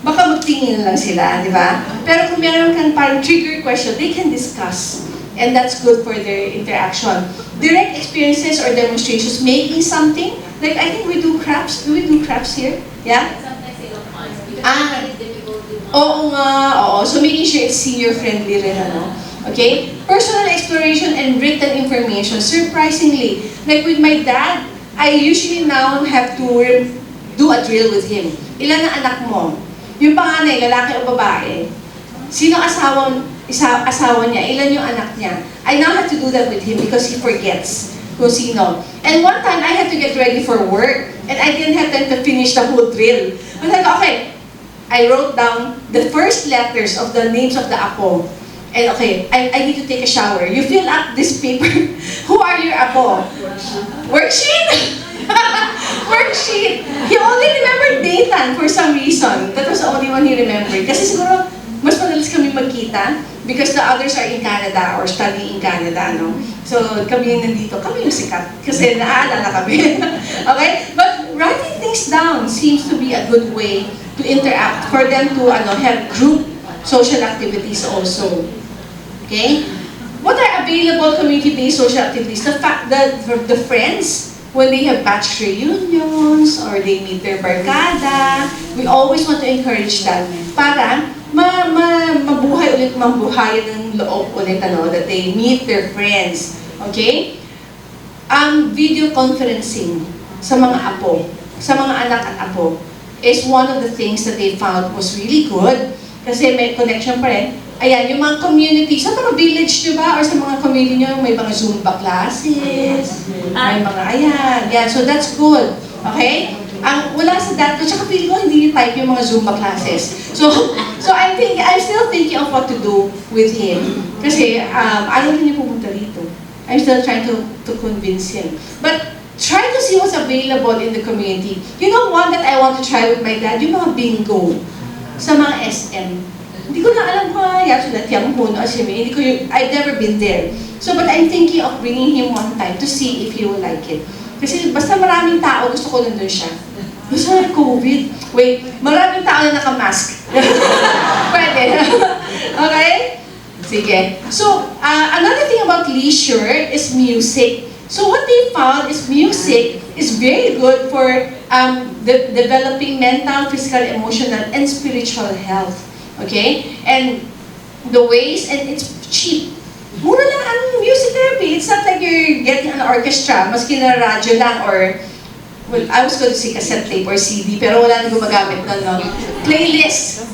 [SPEAKER 4] Baka magtingin lang sila, di ba? Pero kung meron kang parang trigger question, they can discuss. And that's good for their interaction. Direct experiences or demonstrations, making something. Like, I think we do crafts. Do we do crafts here? Yeah?
[SPEAKER 3] Sometimes they don't want because it's difficult to
[SPEAKER 4] Oo nga, oo. So making sure it's senior-friendly rin, ano? Okay? Personal exploration and written information. Surprisingly, like with my dad, I usually now have to do a drill with him. Ilan ang anak mo? Yung panganay, lalaki o babae? Sino asawa niya? Ilan yung anak niya? I now have to do that with him because he forgets kung sino. And one time, I had to get ready for work and I didn't have time to finish the whole drill. And I thought, okay, I wrote down the first letters of the names of the apo. And okay, I need to take a shower. You fill up this paper. Who are your apo? Worksheet? Worksheet! He only remembered Nathan for some reason. That was the only one he remembered. Kasi siguro, mas madalas kami magkita because the others are in Canada or studying in Canada, no? So, kami yung nandito. Kami yung sikat. Kasi naaalala kami. Okay? But writing things down seems to be a good way to interact, for them to have group social activities also. Okay? What are available community-based social activities? The fact that the friends, when they have batch reunions or they meet their barkada, we always want to encourage that para mabuhay ulit, mabuhay ng loob ulit, that they meet their friends. Okay? Video conferencing sa mga apo, sa mga anak at apo, is one of the things that they found was really good. Kasi may connection pa rin. Ayan, yung mga community, sa mga village, di ba? Or sa mga community nyo, may mga Zumba classes, may mga, ayan, yeah, so that's good. Okay? Wala sa dad ko, tsaka feeling ko hindi type yung mga Zumba classes. So I'm still thinking of what to do with him. Kasi, ayaw rin niya pumunta dito. I'm still trying to convince him. But, try to see what's available in the community. You know, one that I want to try with my dad, yung mga bingo sa mga SM. Hindi ko na alam kung sulat yung puno asimi. I've never been there. So, but I'm thinking of bringing him one time to see if he will like it. Kasi basta maraming tao, gusto ko nandun siya. Gusto na COVID. Wait, maraming tao na naka-mask. Pwede. Okay? Sige. So, another thing about leisure is music. So what they found is music is very good for developing mental, physical, emotional, and spiritual health. Okay? And the ways, and it's cheap. Mura lang ang music therapy. It's not like you're getting an orchestra, maski na radyo lang, or, well, I was going to say cassette tape or CD, pero wala na gumagamit nun, no? Playlist.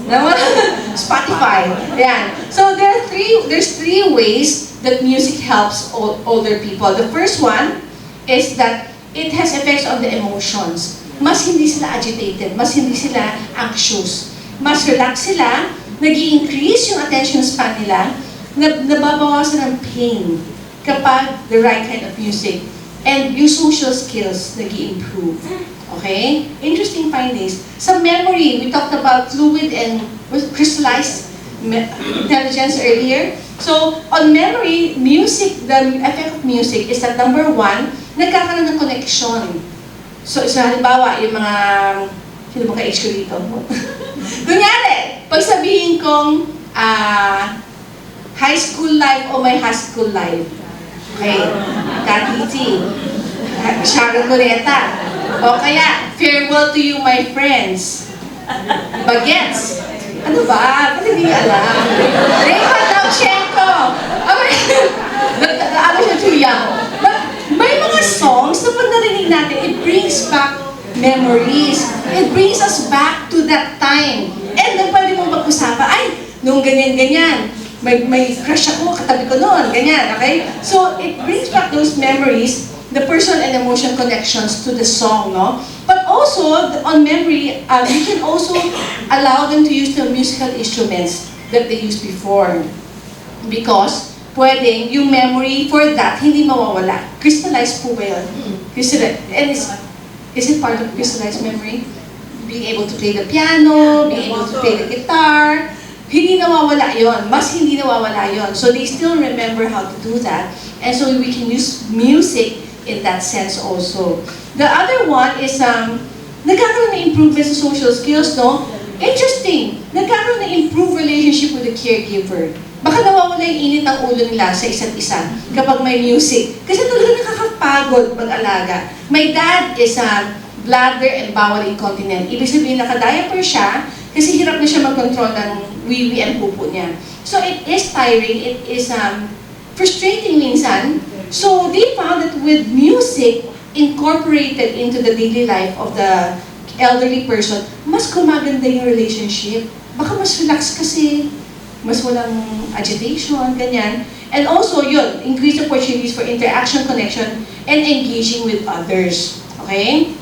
[SPEAKER 4] Spotify. Yan. So there's three ways that music helps older people. The first one is that it has effects on the emotions. Mas hindi sila agitated, mas hindi sila anxious. Mas relax sila, nag-i-increase yung attention span nila, nababawasan ng pain kapag the right kind of music. And yung social skills nag-i-improve. Okay? Interesting findings. Sa memory, we talked about fluid and crystallized intelligence earlier. So, on memory, music, the effect of music is that number one, nagkakaroon ng connection. So halimbawa, yung mga, sino ba ka-age ko dito? Kunyari, pag sabihin kong high school life o my high school life. Okay, Katiti, Sharon Goleta. O kaya, farewell to you my friends. Bagets. Ano ba? Ba't hindi alam? Raymond Lauchenko. Ano siya, Julia? May mga songs na pag narinig natin, it brings back memories. It brings us back to that time. And then pwede mong mag-usapan, ay, nung ganyan-ganyan, may crush ako, katabi ko noon, ganyan, okay? So, it brings back those memories, the personal and emotional connections to the song, no? But also, on memory, you can also allow them to use the musical instruments that they used before. Because, pwedeng yung memory for that, hindi mawawala. Crystallized po ba yun? Crystallized. And is it part of crystallized memory? Being able to play the piano, being able to play the guitar, hindi nawawala yon, mas hindi nawawala yon. So they still remember how to do that. And so we can use music in that sense also. The other one is, nagkakaroon ng improvement sa social skills, no? Interesting. Nagkakaroon ng improved relationship with the caregiver. Baka nawawala yung init ng ulo nila sa isa't isa kapag may music. Kasi talaga nakakapagod mag-alaga. My dad is bladder and bowel incontinent. Ibig sabihin, naka-diaper siya kasi hirap na siya mag-control ng wiwi and pupo niya. So it is tiring, it is frustrating minsan. So they found that with music incorporated into the daily life of the elderly person, mas gumaganda yung relationship. Baka mas relax kasi, mas walang agitation, ganyan. And also, yun, increased opportunities for interaction, connection, and engaging with others. Okay?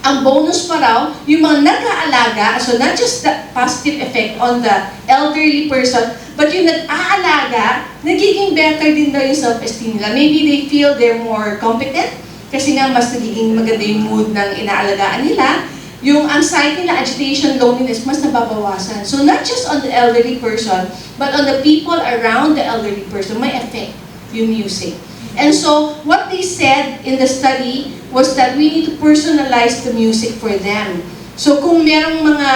[SPEAKER 4] Ang bonus pa raw, yung mga nag-aalaga, so not just the positive effect on the elderly person, but yung nag-aalaga, nagiging better din daw yung self-esteem nila. Maybe they feel they're more competent, kasi nga mas nagiging maganda yung mood ng inaalagaan nila. Yung anxiety nila, agitation, loneliness, mas nababawasan. So not just on the elderly person, but on the people around the elderly person, may effect yung music. And so, what they said in the study was that we need to personalize the music for them. So, kung merong mga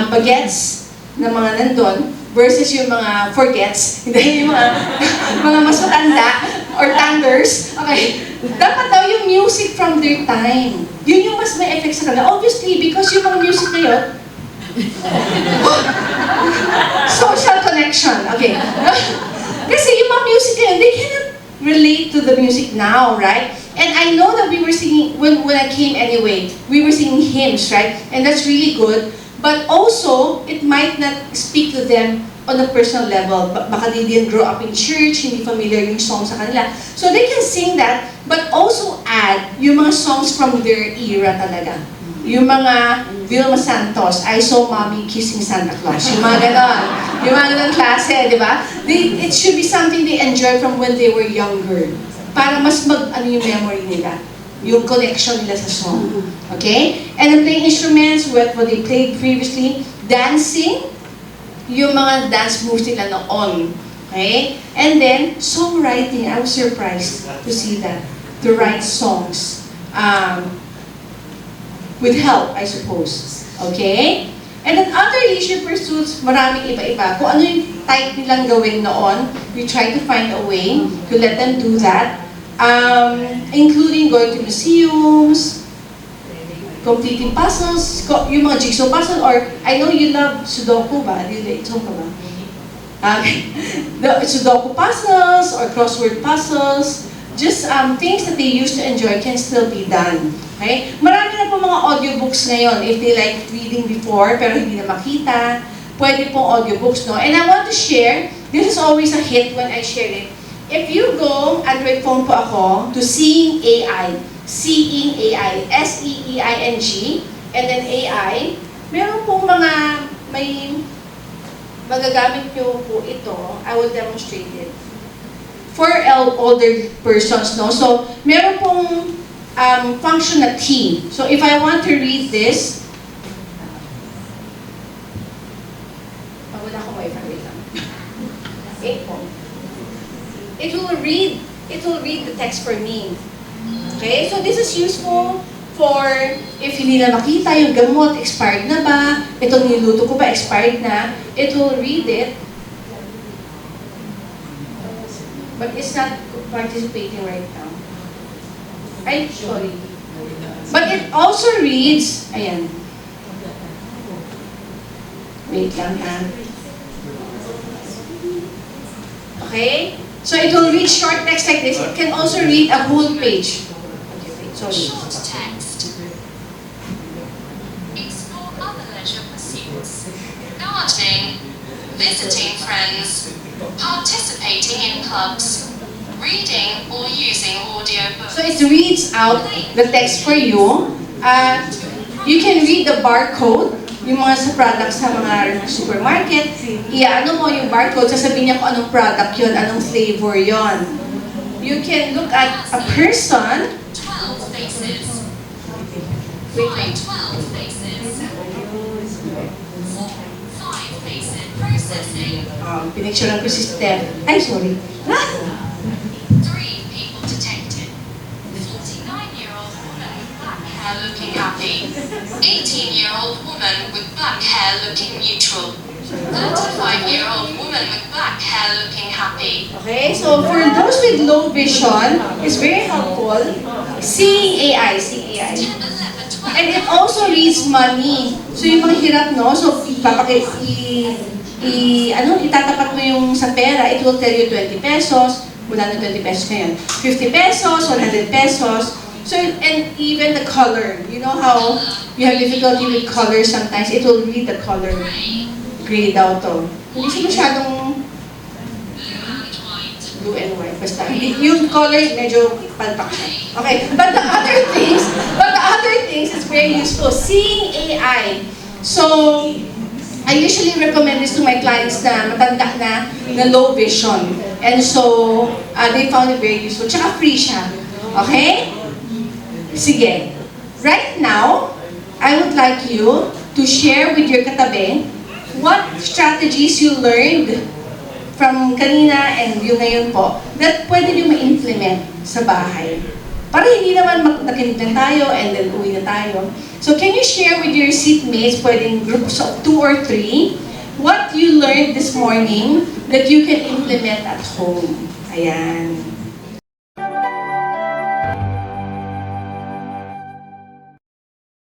[SPEAKER 4] bagets na mga nandun versus yung mga forgets, hindi yung mga mas matanda or thunders, okay, dapat daw yung music from their time. Yun yung mas may effect sa kanila. Obviously, because yung mga music na yun, social connection, okay. Kasi yung mga music na yun, they cannot relate to the music now, right? And I know that we were singing, when I came anyway, we were singing hymns, right? And that's really good. But also, it might not speak to them on a personal level. Baka they didn't grow up in church, hindi familiar yung song sa kanila. So they can sing that, but also add yung mga songs from their era talaga. Yung mga Vilma Santos, I Saw Mommy Kissing Santa Claus. Yung mga ganon. Yung mga ganon klase, di ba? It should be something they enjoy from when they were younger. Para mas yung memory nila. Yung connection nila sa song. Okay? And then playing instruments, what they played previously, dancing, yung mga dance moves nila noon. Okay? And then, songwriting. I was surprised to see that. To write songs. With help, I suppose. Okay? And then other leisure pursuits, maraming iba-iba. Kung ano yung type nilang gawin noon, we try to find a way to let them do that. Including going to museums, completing puzzles, yung mga jigsaw puzzle, or I know you love Sudoku ba? Ito ka ba? The Sudoku puzzles or crossword puzzles, just things that they used to enjoy can still be done. Okay? Marami na po mga audiobooks ngayon. If they like reading before pero hindi na makita, pwede pong audiobooks, no? And I want to share, this is always a hit when I share it. If you go, Android phone po ako, to Seeing AI, S-E-E-I-N-G, and then AI, meron pong may magagamit nyo po ito. I will demonstrate it. For older persons, no? So, meron pong function na T. So, if I want to read this, wala ko wifi, wait lang. It will read the text for me. Okay? So, this is useful for if hindi na makita yung gamot, expired na ba? Itong niluto ko ba, expired na? It will read it. But it's not participating right now. Ay, sorry. But it also reads, ayan. Wait lang ha. Okay? So it will read short text like this. It can also read a whole page. Okay, wait, sorry.
[SPEAKER 5] Short text. Explore other leisure pursuits. Gardening, visiting friends, participating in clubs, reading or using audiobooks.
[SPEAKER 4] So it reads out the text for you. You can read the barcode, yung mga sa products sa mga supermarket. Ano mo yung barcode, sasabihin niya kung anong product yun, anong flavor yun. You can look at a person.
[SPEAKER 5] 12 faces.
[SPEAKER 4] Wait, wait.
[SPEAKER 5] 12 faces. 5 faces. Processing.
[SPEAKER 4] Pinicturean ko si Steph. Ay, sorry.
[SPEAKER 5] 3 people detected. 49-year-old woman with black hair looking happy. 18-year-old woman with black hair looking neutral. 35-year-old woman with black hair looking happy.
[SPEAKER 4] Okay, so for those with low vision, it's very helpful. Seeing AI.
[SPEAKER 5] 10, 11, 12.
[SPEAKER 4] And it also reads money. So yung mga hirap, no? So itatapat mo yung sa pera, it will tell you 20 pesos, wala na 20 pesos ngayon, 50 pesos, 100 pesos. So, and even the color, you know how you have difficulty with color sometimes, it will read the color. Gray daw to. Hindi siya masyadong blue and white. Basta, yung color medyo palpak siya. Okay, but the other things is very useful. Seeing AI. So, I usually recommend this to my clients na matanda na low vision. And so, they found it very useful. Tsaka free siya. Okay? Sige. Right now, I would like you to share with your katabi what strategies you learned from kanina and yung ngayon po that pwede nyo ma-implement sa bahay. Para hindi naman nakinig lang tayo and then uwi na tayo. So can you share with your seatmates, pwedeng groups of 2 or 3, what you learned this morning that you can implement at home? Ayan.